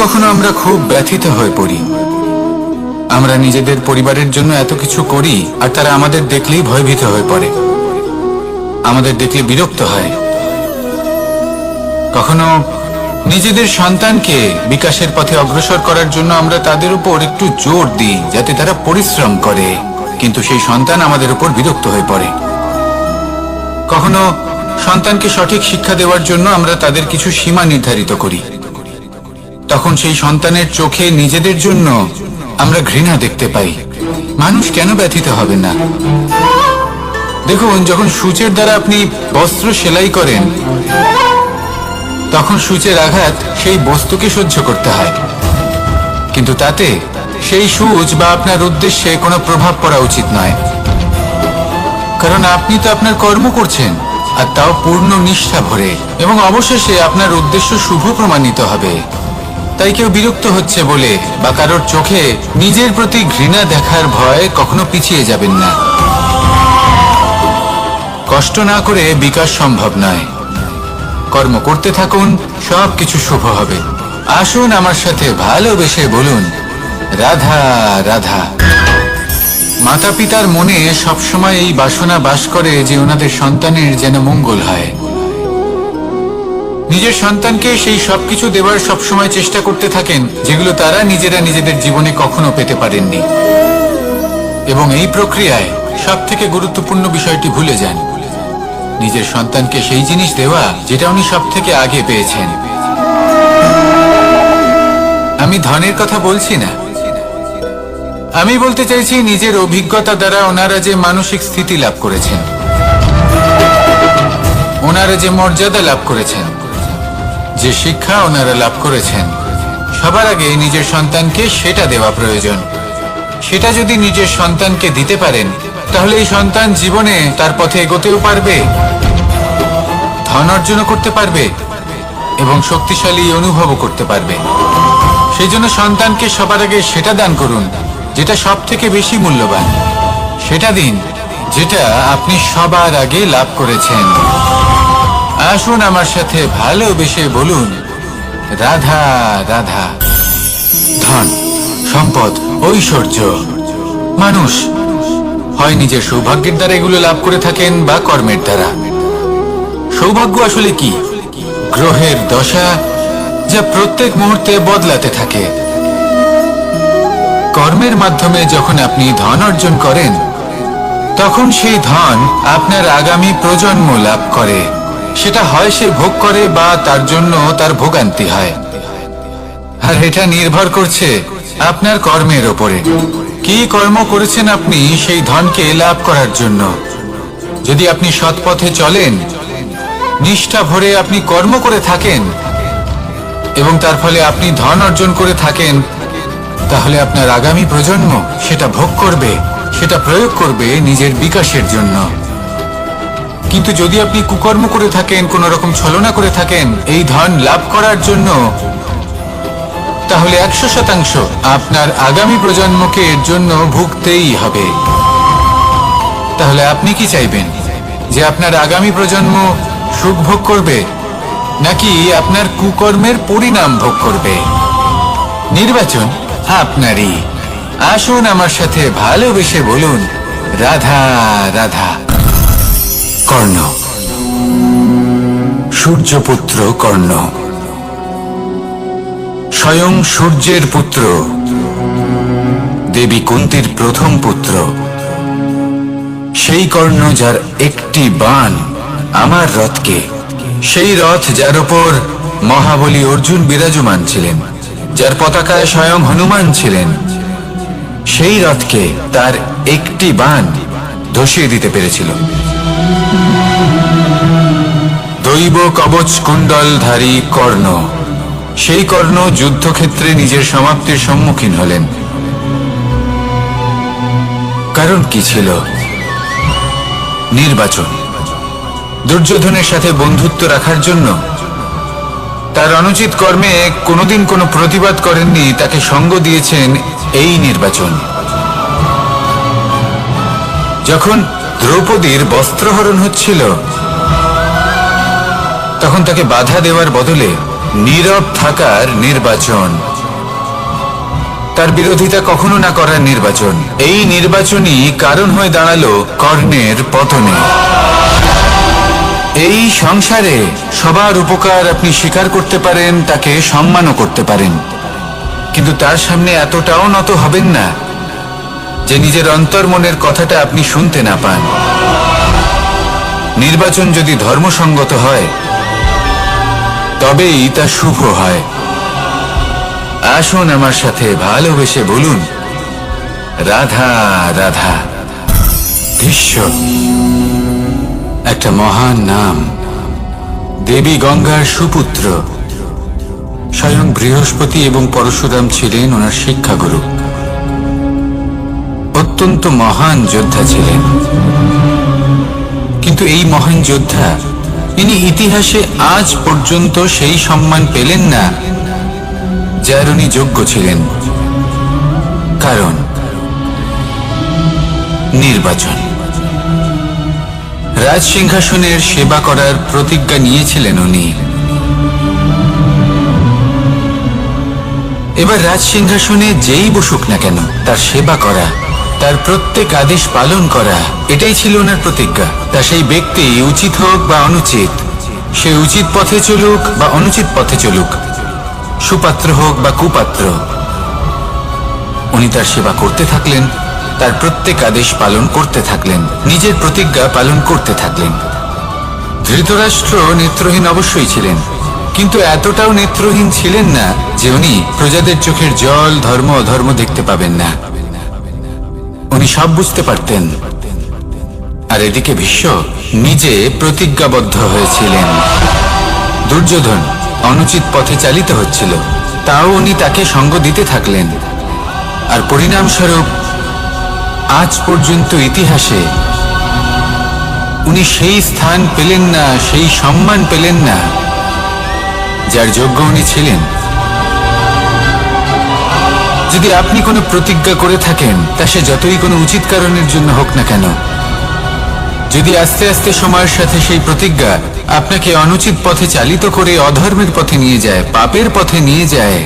কখনো আমরা খুব ব্যথিত হয়ে পড়ি। আমরা নিজেদের পরিবারের জন্য এত কিছু করি আর তারা আমাদের দেখলেই ভয়ভীত হয়ে পড়ে, আমাদের দেখলে বিরক্ত হয়। কখনো নিজেদের সন্তানকে বিকাশের পথে অগ্রসর করার জন্য আমরা তাদের উপর একটু জোর দিই যাতে তারা পরিশ্রম করে, কিন্তু সেই সন্তান আমাদের উপর বিরক্ত হয়ে পড়ে। কখনো সন্তানকে সঠিক শিক্ষা দেওয়ার জন্য আমরা তাদের কিছু সীমা নির্ধারিত করি, তখন সেই সন্তানের চোখে নিজেদের জন্য আমরা ঘৃণা দেখতে পাই। মানুষ কেন ব্যথিত হবে না? দেখুন, যখন সূচের দ্বারা আপনি বস্ত্র সেলাই করেন তখন সূচের আঘাত সেই বস্তুকে সহ্য করতে হয়, কিন্তু তাতে সেই সূচ বা আপনার উদ্দেশ্যে কোনো প্রভাব পড়া উচিত নয়, কারণ আপনি তো আপনার কর্ম করছেন, আর তাও পূর্ণ নিষ্ঠা ভরে, এবং অবশেষে আপনার উদ্দেশ্য শুভ প্রমাণিত হবে। তাই কেউ বিরক্ত হচ্ছে বলে বা কারোর চোখে নিজের প্রতি ঘৃণা দেখার ভয় কখনো পিছিয়ে যাবেন না। কষ্ট না করে বিকাশ সম্ভব নয়। কর্ম করতে থাকুন, সবকিছু শুভ হবে। আসুন আমার সাথে ভালোবেসে বলুন, রাধা রাধা। মাতা পিতার মনে সবসময় এই বাসনা বাস করে যে ওনাদের সন্তানের যেন মঙ্গল হয়। নিজের সন্তানকে সেই সবকিছু দেওয়ার সবসময় চেষ্টা করতে থাকেন যেগুলো তারা নিজেরা নিজেদের জীবনে কখনো পেতে পারেননি, এবং এই প্রক্রিয়ায় সব থেকে গুরুত্বপূর্ণ বিষয়টি ভুলে যান, নিজের সন্তানকে সেই জিনিস দেওয়া যেটা উনি সব থেকে আগে পেয়েছেন। আমি ধনের কথা বলছি না, আমি বলতে চাইছি নিজের অভিজ্ঞতা দ্বারা ওনারা যে মানসিক স্থিতি লাভ করেছেন, ওনারা যে মর্যাদা লাভ করেছেন, যে শিক্ষা ওনারা লাভ করেছেন, সবার আগে নিজের সন্তানকে সেটা দেওয়া প্রয়োজন। সেটা যদি নিজের সন্তানকে দিতে পারেন তাহলে এই সন্তান জীবনে তার পথে এগোতেও পারবে, ধন অর্জনও করতে পারবে এবং শক্তিশালী অনুভবও করতে পারবে। সেই জন্য সন্তানকে সবার আগে সেটা দান করুন যেটা সব থেকে বেশি মূল্যবান। সেটা দিন যেটা আপনি সবার আগে লাভ করেছেন। আসুন আমার সাথে ভালোবেসে বলুন, রাধা রাধা। ধন, সম্পদ, ঐশ্বর্য, মানুষ হয় নিজের সৌভাগ্যের দ্বারা এগুলো লাভ করে থাকেন বা কর্মের দ্বারা। সৌভাগ্য আসলে কি? গ্রহের দশা যা প্রত্যেক মুহূর্তে বদলাতে থাকে। কর্মের মাধ্যমে যখন আপনি ধন অর্জন করেন তখন সেই ধন আপনার আগামী প্রজন্ম লাভ করে। সেটা হয় সে ভোগ করে বা তার জন্য তার ভোগান্তি হয়, আর এটা নির্ভর করছে আপনার কর্মের ওপরে। কি কর্ম করেছেন আপনি সেই ধনকে লাভ করার জন্য? যদি আপনি সৎ পথে চলেন, নিষ্ঠা ভরে আপনি কর্ম করে থাকেন এবং তার ফলে আপনি ধন অর্জন করে থাকেন, তাহলে আপনার আগামী প্রজন্ম সেটা ভোগ করবে, সেটা প্রয়োগ করবে নিজের বিকাশের জন্য। কিন্তু যদি আপনি কুকর্ম করে থাকেন, কোন রকম ছলনা করে থাকেন এই ধন লাভ করার জন্য, তাহলে 100% আপনার আগামী প্রজন্মকে এর জন্য ভুগতেই হবে। তাহলে আপনি কি চাইবেন? যে আপনার আগামী প্রজন্ম সুখ ভোগ করবে নাকি আপনার কুকর্মের পরিণাম ভোগ করবে? নির্বাচন আপনারই। আসুন আমার সাথে ভালোবেসে বলুন, রাধা রাধা। কর্ণ, সূর্যপুত্র কর্ণ, স্বয়ং সূর্যের পুত্র, দেবী কুন্তীর প্রথম পুত্র। সেই কর্ণ যার একটি বাণ আমার রথকে, সেই রথ যার উপর মহাবলী অর্জুন বিরাজমান ছিলেন, যার পতাকায় স্বয়ং হনুমান ছিলেন, সেই রথকে তার একটি বাণ ধসিয়ে দিতে পেরেছিল। দৈব কবচ কুণ্ডলধারী কর্ণ, সেই কর্ণ যুদ্ধক্ষেত্রে নিজের সমাপ্তির সম্মুখীন হলেন। কারণ কি ছিল? নির্বাচন। দুর্যোধনের সাথে বন্ধুত্ব রাখার জন্য তার অনুচিত কর্মে কোনোদিন কোনো প্রতিবাদ করেননি, তাকে সঙ্গ দিয়েছেন এই নির্বাচন। যখন দ্রৌপদীর বস্ত্রহরণ হচ্ছিল তখন তাকে বাধা দেওয়ার বদলে নীরব থাকার নির্বাচন। তার বিরোধিতা কখনো না করার নির্বাচন। এই নির্বাচনই কারণ হয়ে দাঁড়ালো কর্ণের পতনে। এই সংসারে সবার উপকার আপনি স্বীকার করতে পারেন, তাকে সম্মানও করতে পারেন, কিন্তু তার সামনে এতটাও নত হবেন না যে নিজের অন্তর্মনের কথাটা আপনি শুনতে না পান। নির্বাচন যদি ধর্মসঙ্গত হয় তবেই তা শুভ হয়। আসুন আমার সাথে ভালোবেসে বলুন, রাধা রাধা। ভীষ্ম একটা মহান নাম, দেবী গঙ্গার সুপুত্র। স্বয়ং বৃহস্পতি এবং পরশুরাম ছিলেন ওনার শিক্ষাগুরু। অত্যন্ত মহান যোদ্ধা ছিলেন, কিন্তু এই মহান যোদ্ধা ইনি ইতিহাসে আজ পর্যন্ত সেই সম্মান পেলেন না যার উনি যোগ্য ছিলেন। কারণ নির্বাচন। রাজ সিংহাসনের সেবা করার প্রতিজ্ঞা নিয়েছিলেন উনি। এবার রাজ সিংহাসনে যেই বসুক না কেন তার সেবা করা, তার প্রত্যেক আদেশ পালন করা, এটাই ছিল ওনার প্রতিজ্ঞা। তা সেই ব্যক্তি উচিত হোক বা অনুচিত, সে উচিত পথে চলুক বা অনুচিত পথে চলুক, সুপাত্র হোক বা কুপাত্র, উনি তার সেবা করতে থাকলেন, তার প্রত্যেক আদেশ পালন করতে থাকলেন, নিজের প্রতিজ্ঞা পালন করতে থাকলেন। ধৃতরাষ্ট্র নেত্রহীন অবশ্যই ছিলেন, কিন্তু এতটাও নেত্রহীন ছিলেন না যে উনি প্রজাদের চোখের জল, ধর্ম অধর্ম দেখতে পাবেন না। উনি সব বুঝতে পারতেন। আর এদিকে ভীষ্ম নিজে প্রতিজ্ঞাবদ্ধ হয়েছিলেন। দুর্যোধন অনুচিত পথে চালিত হচ্ছিল, তাও উনি তাকে সঙ্গ দিতে থাকলেন। আর পরিণামস্বরূপ আজ পর্যন্ত ইতিহাসে উনি সেই স্থান পেলেন না, সেই সম্মান পেলেন না যার যোগ্য উনি ছিলেন। যদি আপনি কোনো প্রতিজ্ঞা করে থাকেন, তা সে যতই কোনো উচিত কারণের জন্য হোক না কেন, যদি আস্তে আস্তে সময়ের সাথে সেই প্রতিজ্ঞা আপনাকে অনুচিত পথে চালিত করে অধর্মের পথে নিয়ে যায়, পাপের পথে নিয়ে যায়,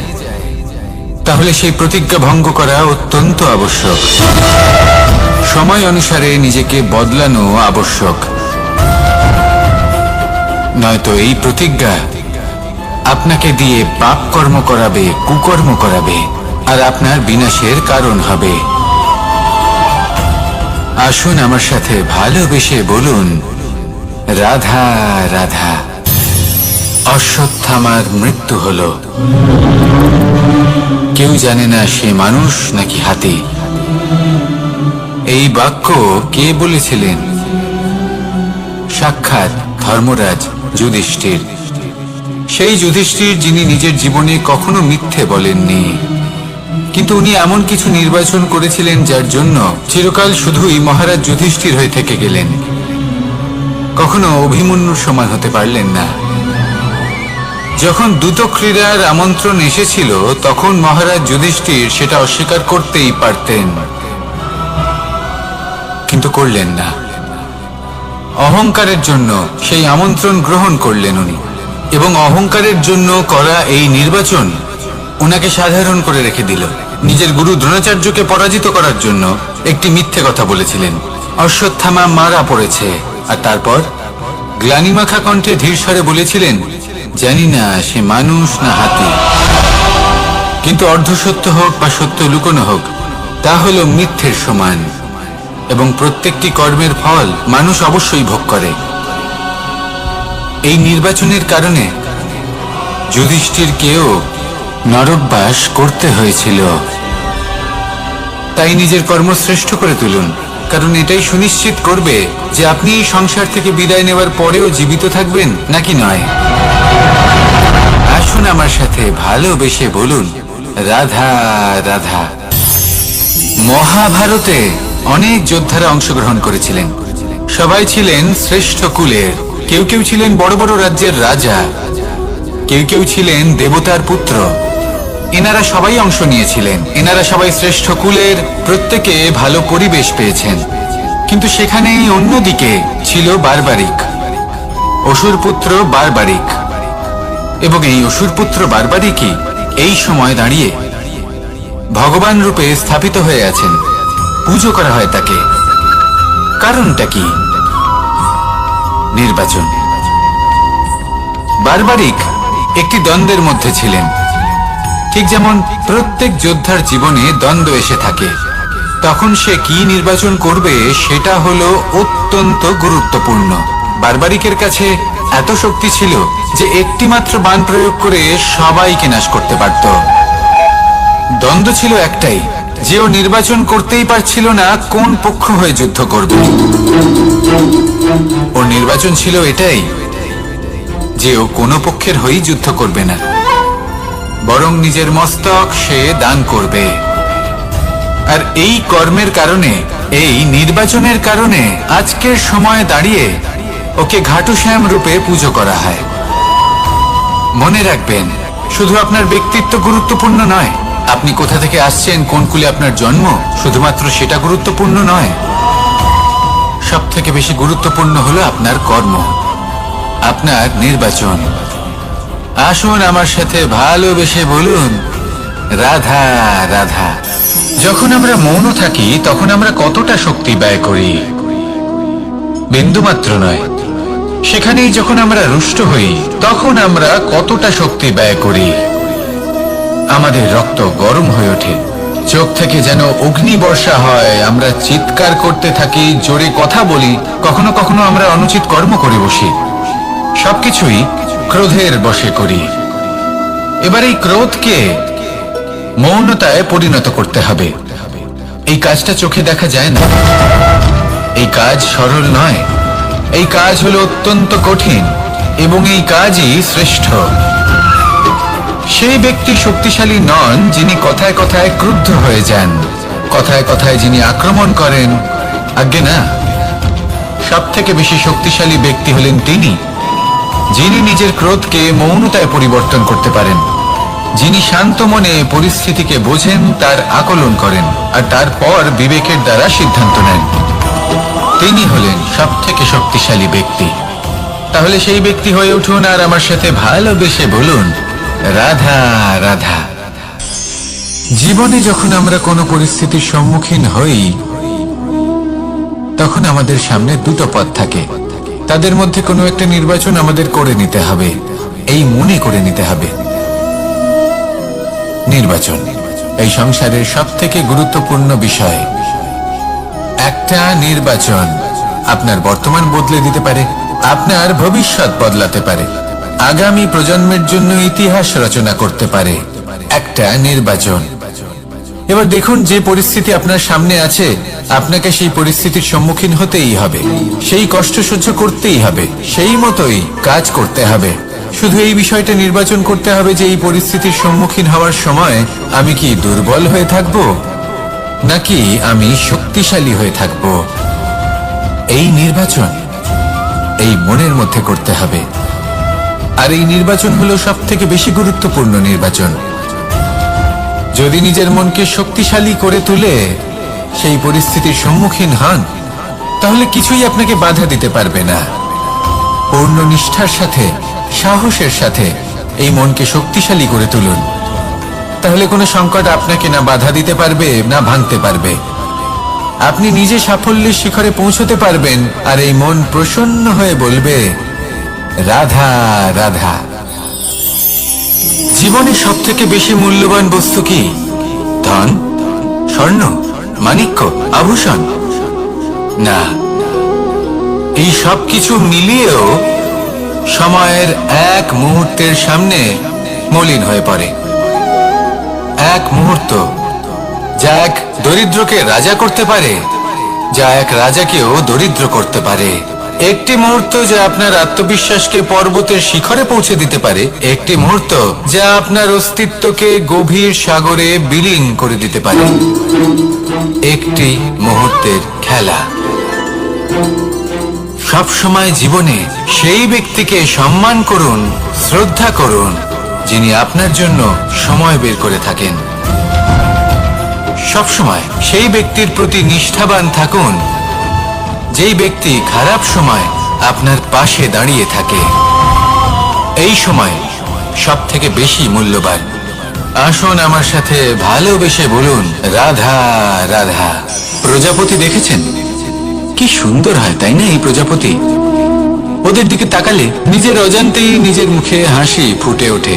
তাহলে সেই প্রতিজ্ঞা ভঙ্গ করা অত্যন্ত আবশ্যক। সময় অনুসারে নিজেকে বদলানো আবশ্যক, নয়তো এই প্রতিজ্ঞা আপনাকে দিয়ে পাপ কর্ম করাবে, কুকর্ম করাবে, আর আপনার বিনাশের কারণ হবে। আসুন আমার সাথে ভালোবেসে বলুন, রাধা রাধা। অশ্বত্থামার মৃত্যু হলো। কেউ জানে না সে মানুষ নাকি হাতি। এই বাক্য কে বলেছিলেন? সাক্ষাৎ ধর্মরাজ যুধিষ্ঠির। সেই যুধিষ্ঠির যিনি নিজের জীবনে কখনো মিথ্যে বলেননি, কিন্তু উনি এমন কিছু নির্বাচন করেছিলেন যার জন্য চিরকাল শুধুই মহারাজ যুধিষ্ঠির হয়ে থেকে গেলেন, কখনো অভিমন্যুর সমান হতে পারলেন না। যখন দ্রুত ক্রীড়ার আমন্ত্রণ এসেছিল তখন মহারাজ যুধিষ্ঠির সেটা অস্বীকার করতেই পারতেন, কিন্তু করলেন না। অহংকারের জন্য সেই আমন্ত্রণ গ্রহণ করলেন উনি, এবং অহংকারের জন্য করা এই নির্বাচন ওনাকে সাধারণ করে রেখে দিল। নিজের গুরু দ্রোণাচার্যকে পরাজিত করার জন্য একটি মিথ্যে কথা বলেছিলেন। অশ্বত্থামা মারা পড়েছে, আর তারপর গ্লানিমাখা কণ্ঠে ধীর স্বরে বলেছিলেন, জানি না সে মানুষ না হাতি। কিন্তু অর্ধসত্য হোক বা সত্য লুকোনো হোক, তা হলো মিথ্যের সমান, এবং প্রত্যেকটি কর্মের ফল মানুষ অবশ্যই ভোগ করে। এই নির্বাচনের কারণে যুধিষ্ঠিরকেও নরকবাস করতে হয়েছিল। তাই নিজের কর্ম শ্রেষ্ঠ করে তুলুন, কারণ এটাই সুনিশ্চিত করবে যে আপনি এই সংসার থেকে বিদায় নেওয়ার পরেও জীবিত থাকবেন নাকি নয়। আসুন আমার সাথে ভালোবেসে বলুন, রাধা রাধা। মহাভারতে অনেক যোদ্ধারা অংশগ্রহণ করেছিলেন। সবাই ছিলেন শ্রেষ্ঠ কুলের। কেউ কেউ ছিলেন বড় বড় রাজ্যের রাজা, কেউ কেউ ছিলেন দেবতার পুত্র। এনারা সবাই অংশ নিয়েছিলেন। এনারা সবাই শ্রেষ্ঠ কুলের, প্রত্যেকে ভালো পরিবেশ পেয়েছেন। কিন্তু সেখানে অন্যদিকে ছিল বারবারিক, অসুর পুত্র বারবারিক। এবং এই অসুর পুত্র বারবারিকই এই সময় দাঁড়িয়ে ভগবান রূপে স্থাপিত হয়ে আছেন, পুজো করা হয় তাকে। কারণটা কি? নির্বাচন। বারবারিক একটি দ্বন্দ্বের মধ্যে ছিলেন, ঠিক যেমন প্রত্যেক যোদ্ধার জীবনে দ্বন্দ্ব এসে থাকে। তখন সে কি নির্বাচন করবে সেটা হলো অত্যন্ত গুরুত্বপূর্ণ। বারবারিকের কাছে এত শক্তি ছিল যে একটি মাত্র বাণ প্রয়োগ করে সবাইকে নাশ করতে পারত। দ্বন্দ্ব ছিল একটাই, যে ও নির্বাচন করতেই পারছিল না কোন পক্ষ হয়ে যুদ্ধ করবে। ওর নির্বাচন ছিল এটাই যে ও কোনো পক্ষের হয়েই যুদ্ধ করবে না, বরং নিজের মস্তক সে দান করবে। আর এই কর্মের কারণে, এই নির্বাচনের কারণে আজকের সময়ে দাঁড়িয়ে ওকে ঘাটুশ্যাম রূপে পুজো করা হয়। মনে রাখবেন, শুধু আপনার ব্যক্তিত্ব গুরুত্বপূর্ণ নয়, আপনি কোথা থেকে আসছেন, কোন কুলে আপনার জন্ম, শুধুমাত্র সেটা গুরুত্বপূর্ণ নয়। সব থেকে বেশি গুরুত্বপূর্ণ হলো আপনার কর্ম, আপনার নির্বাচন। আসুন আমার সাথে ভালোবেসে বলুন, রাধা রাধা। যখন আমরা মৌন থাকি তখন আমরা কতটা শক্তি ব্যয় করি, বিন্দুমাত্র নয়। সেখানেই যখন আমরা রুষ্ট হই তখন আমরা কতটা শক্তি ব্যয় করি। আমাদের রক্ত গরম হয়ে ওঠে, চোখ থেকে যেন অগ্নি বর্ষা হয়, আমরা চিৎকার করতে থাকি, জোরে কথা বলি, কখনো কখনো আমরা অনুচিত কর্ম করে বসি। সবকিছুই ক্রোধের বশে করি। এবার এই ক্রোধকে মৌনতায় পরিণত করতে হবে। এই কাজটা চোখে দেখা যায় না, এই কাজ সরল নয়, এই কাজ হলো অত্যন্ত কঠিন এবং এই কাজই শ্রেষ্ঠ। সেই ব্যক্তি শক্তিশালী নন যিনি কথায় কথায় ক্রুদ্ধ হয়ে যান, কথায় কথায় যিনি আক্রমণ করেন। আজ্ঞে না, সব থেকে বেশি শক্তিশালী ব্যক্তি হলেন তিনি যিনি নিজের ক্রোধকে মৌনতায় পরিবর্তন করতে পারেন, যিনি শান্ত মনে পরিস্থিতিকে বোঝেন, তার আকলন করেন আর তারপর বিবেকের দ্বারা সিদ্ধান্ত নেন। তিনি হলেন সব থেকে শক্তিশালী ব্যক্তি। তাহলে সেই ব্যক্তি হয়ে উঠুন আর আমার সাথে ভালোবেসে বলুন, রাধা রাধা। জীবনে যখন আমরা কোনো পরিস্থিতির সম্মুখীন হই তখন আমাদের সামনে দুটো পথ থাকে, তাদের মধ্যে কোনো একটা নির্বাচন আমাদের করে নিতে হবে, এই মনে করে নিতে হবে। নির্বাচন এই সংসারের সব থেকে গুরুত্বপূর্ণ বিষয়। একটা নির্বাচন আপনার বর্তমান বদলে দিতে পারে, আপনার ভবিষ্যৎ বদলাতে পারে, আগামী প্রজন্মের জন্য ইতিহাস রচনা করতে পারে। একটা নির্বাচন। এবার দেখুন, যে পরিস্থিতি আপনার সামনে আছে আপনাকে সেই পরিস্থিতির সম্মুখীন হতেই হবে, সেই কষ্ট সহ্য করতেই হবে, সেই মতোই কাজ করতে হবে। শুধু এই বিষয়টা নির্বাচন করতে হবে যে এই পরিস্থিতির সম্মুখীন হওয়ার সময় আমি কি দুর্বল হয়ে থাকব নাকি আমি শক্তিশালী হয়ে থাকব। এই নির্বাচন এই মনের মধ্যে করতে হবে। আর এই নির্বাচন হলো সব থেকে বেশি গুরুত্বপূর্ণ নির্বাচন। যদি নিজের মনকে শক্তিশালী করে তুলে সেই পরিস্থিতির সম্মুখীন হন তাহলে কিছুই আপনাকে বাধা দিতে পারবে না। পূর্ণ নিষ্ঠার সাথে, সাহসের সাথে এই মনকে শক্তিশালী করে তুলুন, তাহলে কোনো সংকট আপনাকে না বাধা দিতে পারবে না ভাঙতে পারবে। আপনি নিজে সাফল্যের শিখরে পৌঁছতে পারবেন আর এই মন প্রসন্ন হয়ে বলবে, রাধা রাধা। জীবনে সব থেকে বেশি মূল্যবান বস্তু কি? ধন, স্বর্ণ, মাণিক্য, আভূষণ? না, এই সব কিছু মিলিয়েও সময়ের এক মুহূর্তের সামনে মলিন হয়ে পড়ে। এক মুহূর্ত যা এক দরিদ্রকে রাজা করতে পারে, যা এক রাজাকেও দরিদ্র করতে পারে। একটি মুহূর্ত যা আপনার আত্মবিশ্বাসকে পর্বতের শিখরে পৌঁছে দিতে পারে, একটি মুহূর্ত যা আপনার অস্তিত্বকে গভীর সাগরে বিলীন করে দিতে পারে। একটি মুহূর্তের খেলা। সব সময় জীবনে সেই ব্যক্তিকে সম্মান করুন, শ্রদ্ধা করুন যিনি আপনার জন্য সময় বের করে থাকেন। সব সময় সেই ব্যক্তির প্রতি নিষ্ঠাবান থাকুন যেই ব্যক্তি খারাপ সময় আপনার পাশে দাঁড়িয়ে থাকে। এই সময় সব থেকে বেশি মূল্যবান। আসুন আমার সাথে ভালোবেসে বলুন রাধা রাধা। প্রজাপতি দেখেছেন কি সুন্দর হয়, তাই না? এই প্রজাপতি, ওদের দিকে তাকালে নিজের অজান্তেই নিজের মুখে হাসি ফুটে ওঠে।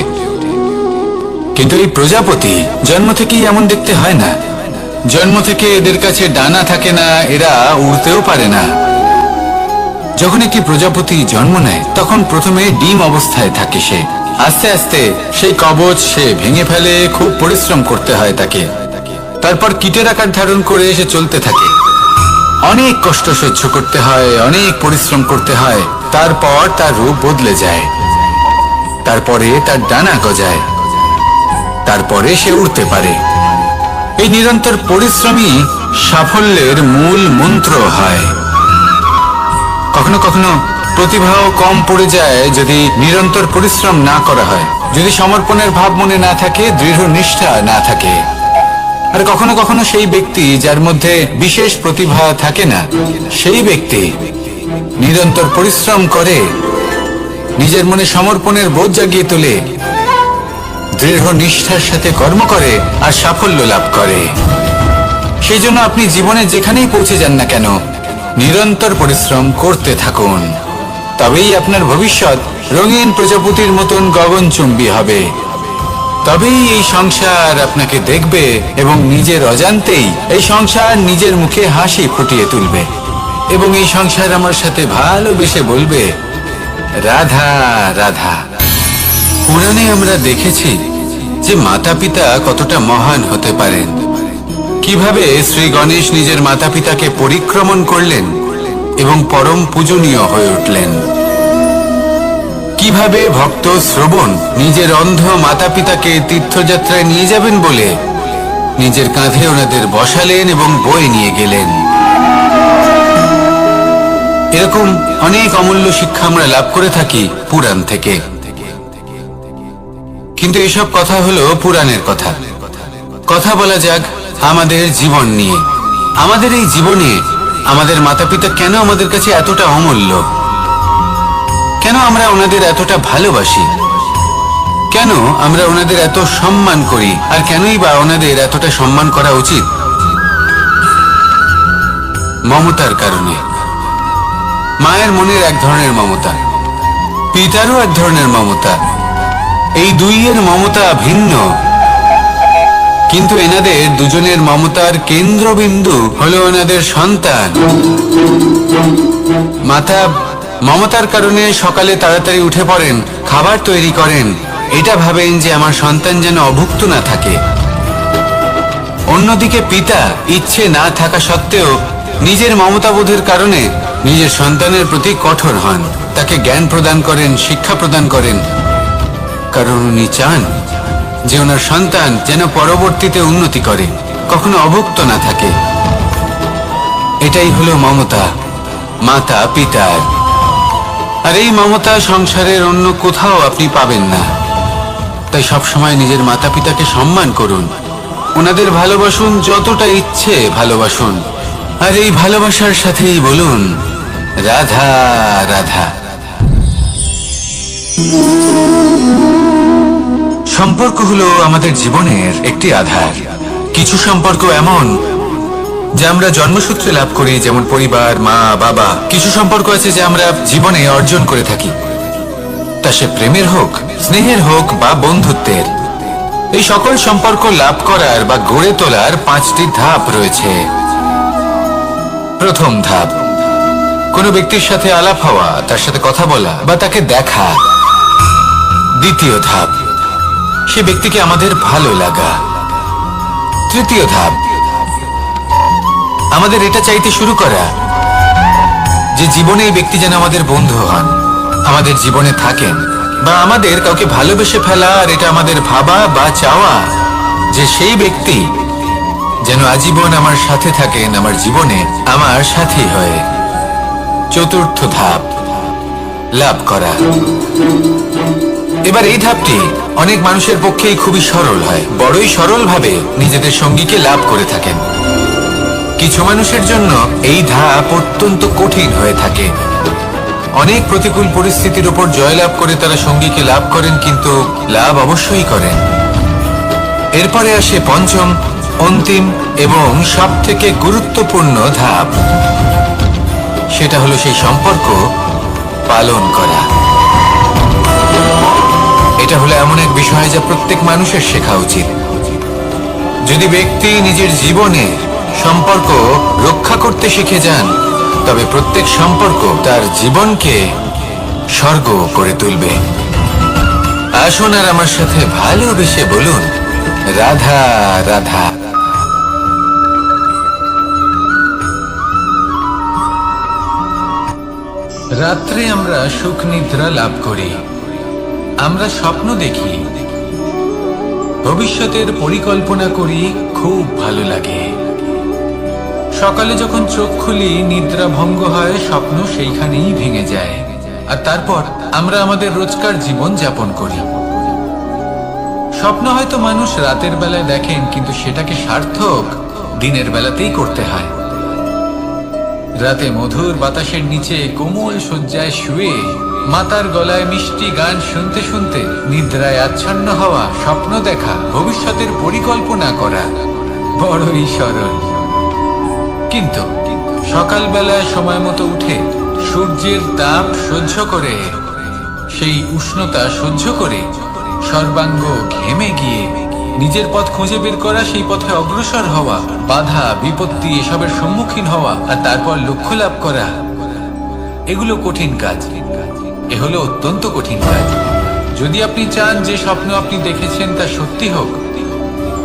কিন্তু এই প্রজাপতি জন্ম থেকেই এমন দেখতে হয় না। জন্ম থেকে এদের কাছে ডানা থাকে না, এরা উড়তেও পারে না। যখন একটি প্রজাপতি জন্ম নেয় তখন প্রথমে ডিম অবস্থায় থাকে সে। আস্তে আস্তে সেই কবচ সে ভেঙে ফেলে, খুব পরিশ্রম করতে হয় তাকে। তারপর কীটের আকার ধারণ করে সে চলতে থাকে। অনেক কষ্ট সহ্য করতে হয়, অনেক পরিশ্রম করতে হয়। তারপর তার রূপ বদলে যায়, তারপরে তার ডানা গজায়, তারপরে সে উড়তে পারে। এই নিরন্তর পরিশ্রমই সাফল্যের মূল মন্ত্র হয়। কখনো কখনো প্রতিভাও কম পড়ে যায় যদি নিরন্তর পরিশ্রম না করা হয়, যদি সমর্পণের ভাব মনে না থাকে, দৃঢ় নিষ্ঠা না থাকে। আর কখনো কখনো সেই ব্যক্তি যার মধ্যে বিশেষ প্রতিভা থাকে না, সেই ব্যক্তি নিরন্তর পরিশ্রম করে, নিজের মনে সমর্পণের বোধ জাগিয়ে তোলে, দৃঢ় নিষ্ঠার সাথে কর্ম করে আর সাফল্য লাভ করে। সেই জন্য আপনি জীবনে যেখানেই পৌঁছে যান না কেন, নিরন্তর পরিশ্রম করতে থাকুন। তবেই আপনার ভবিষ্যৎ রঙিন প্রজাপতির মতন গগনচুম্বী হবে। তবেই এই সংসার আপনাকে দেখবে এবং নিজের অজান্তেই এই সংসার নিজের মুখে হাসি ফুটিয়ে তুলবে এবং এই সংসার আমার সাথে ভালোবেসে বলবে রাধা রাধা। পুরাণে আমরা দেখেছি যে মাতা পিতা কতটা মহান হতে পারেন। কিভাবে শ্রী গণেশ নিজের মাতা পিতাকে পরিক্রমণ করলেন এবং পরম পূজনীয় হয়ে উঠলেন। কিভাবে ভক্ত শ্রবণ নিজের অন্ধ মাতা পিতাকে তীর্থযাত্রায় নিয়ে যাবেন বলে নিজের কাঁধে ওনাদের বসালেন এবং বয়ে নিয়ে গেলেন। এরকম অনেক অমূল্য শিক্ষা আমরা লাভ করে থাকি পুরাণ থেকে। কিন্তু এসব কথা হলো পুরাণের কথা। কথা বলা যাক আমাদের জীবন নিয়ে। আমাদের এই জীবনে আমাদের মাতা পিতা কেন আমাদের কাছে এতটা অমূল্য? কেন আমরা ওনাদের এতটা ভালোবাসি? কেন আমরা ওনাদের এত সম্মান করি? আর কেনই বা ওনাদের এতটা সম্মান করা উচিত? মমতার কারণে। মায়ের মনের এক ধরনের মমতা, পিতারও এক ধরনের মমতা। এই দুইয়ের মমতা ভিন্ন, কিন্তু এনাদের দুজনের মমতার কেন্দ্রবিন্দু হলো ওনাদের সন্তান। মাতা মমতার কারণে সকালে তাড়াতাড়ি উঠে পড়েন, খাবার তৈরি করেন, এটা ভাবেন যে আমার সন্তান যেন অভুক্ত না থাকে। অন্যদিকে পিতা ইচ্ছে না থাকা সত্ত্বেও নিজের মমতাবোধের কারণে নিজের সন্তানের প্রতি কঠোর হন, তাকে জ্ঞান প্রদান করেন, শিক্ষা প্রদান করেন, কারণ উনি চান যে ওনার সন্তান যেন পরবর্তীতে উন্নতি করে, কখনো অভুক্ত না থাকে। এটাই হলো মমতা মাতা পিতার। আর এই মমতা সংসারের অন্য কোথাও আপনি পাবেন না। তাই সবসময় নিজের মাতা পিতাকে সম্মান করুন, ওনাদের ভালোবাসুন, যতটা ইচ্ছে ভালোবাসুন। আর এই ভালোবাসার সাথেই বলুন রাধা রাধা। সম্পর্ক হলো আমাদের জীবনের একটি আধার। কিছু সম্পর্ক এমন যা আমরা জন্মসূত্রে লাভ করি, যেমন পরিবার, মা বাবা। কিছু সম্পর্ক আছে যা আমরা জীবনে অর্জন করে থাকি, তা সে প্রেমের হোক, স্নেহের হোক বা বন্ধুত্বের। এই সকল সম্পর্ক লাভ করার বা গড়ে তোলার 5টি ধাপ রয়েছে। প্রথম ধাপ, কোনো ব্যক্তির সাথে আলাপ হওয়া, তার সাথে কথা বলা বা তাকে দেখা। দ্বিতীয় ধাপ, সে ব্যক্তিকে আমাদের ভালো লাগা। তৃতীয় ধাপ, আমাদের এটা চাইতে শুরু করা যে জীবনে এই ব্যক্তি যেন আমাদের বন্ধু হন, আমাদের জীবনে থাকেন, বা আমাদের কাউকে ভালোবেসে ফেলা আর এটা আমাদের ভাবা বা চাওয়া যে সেই ব্যক্তি যেন আজীবন আমার সাথে থাকেন, আমার জীবনে আমার সাথী হয়ে। চতুর্থ ধাপ, লাভ করা। এবার এই ধাপটি অনেক মানুষের পক্ষেই খুবই সরল হয়, বড়ই সরলভাবে নিজেদের সঙ্গীকে লাভ করে থাকেন। কিছু মানুষের জন্য এই ধাপ অত্যন্ত কঠিন হয়ে থাকে। অনেক প্রতিকূল পরিস্থিতির উপর জয়লাভ করে তারা সঙ্গীকে লাভ করেন, কিন্তু লাভ অবশ্যই করেন। এরপরে আসে পঞ্চম, অন্তিম এবং সবথেকে গুরুত্বপূর্ণ ধাপ। সেটা হলো সেই সম্পর্ক পালন করা। এটা হলো এমন এক বিষয় যা প্রত্যেক মানুষের শেখা উচিত। যদি ব্যক্তি নিজের জীবনে সম্পর্ক রক্ষা করতে শিখে যান, তবে প্রত্যেক সম্পর্ক তার জীবনকে স্বর্গ করে তুলবে। আসুন আর আমার সাথে ভালোবেসে বলুন, রাধা রাধা। রাত্রে আমরা সুখ নিদ্রা লাভ করি, আমরা স্বপ্ন দেখি, ভবিষ্যতের পরিকল্পনা করি, খুব ভালো লাগে। সকালে যখন চোখ খুলি, নিদ্রা ভঙ্গ হয়, স্বপ্ন সেইখানেই ভেঙে যায়, আর তারপর আমরা আমাদের রোজকার জীবন যাপন করি। স্বপ্ন হয়তো মানুষ রাতের বেলায় দেখেন, কিন্তু সেটাকে সার্থক দিনের বেলাতেই করতে হয়। রাতে মধুর বাতাসের নিচে কোমল শয্যায় শুয়ে মাতার গলায় মিষ্টি গান শুনতে শুনতে নিদ্রায় আচ্ছন্ন হওয়া, স্বপ্ন দেখা, ভবিষ্যতের পরিকল্পনা করা বড়ই সরল। কিন্তু সকালবেলায় সময় মতো উঠে সূর্যের তাপ সহ্য করে, সেই উষ্ণতা সহ্য করে সর্বাঙ্গ ঘেমে গিয়ে নিজের পথ খুঁজে বের করা, সেই পথে অগ্রসর হওয়া, বাধা বিপত্তি এসবের সম্মুখীন হওয়া, আর তারপর লক্ষ্য লাভ করা, এগুলো কঠিন কাজ। এ হলো অত্যন্ত কঠিন কাজ। যদি আপনি চান যে স্বপ্ন আপনি দেখেছেন তা সত্যি হোক,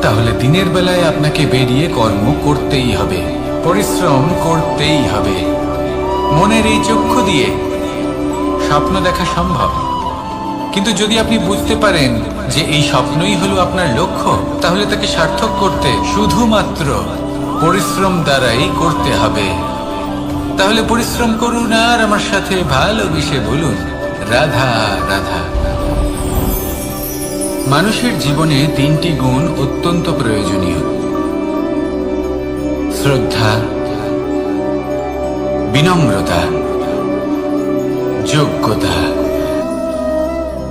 তাহলে দিনের বেলায় আপনাকে বেরিয়ে কর্ম করতেই হবে, পরিশ্রম করতেই হবে। মনের এই চক্ষু দিয়ে স্বপ্ন দেখা সম্ভব, কিন্তু যদি আপনি বুঝতে পারেন যে এই স্বপ্নই হলো আপনার লক্ষ্য, তাহলে তাকে সার্থক করতে শুধুমাত্র পরিশ্রম দ্বারাই করতে হবে। তাহলে পরিশ্রম করুন আর আমার সাথে ভালোবেসে বলুন, রাধা রাধা। মানুষের জীবনে তিনটি গুণ অত্যন্ত প্রয়োজনীয়: শ্রদ্ধা, বিনম্রতা, যোগ্যতা।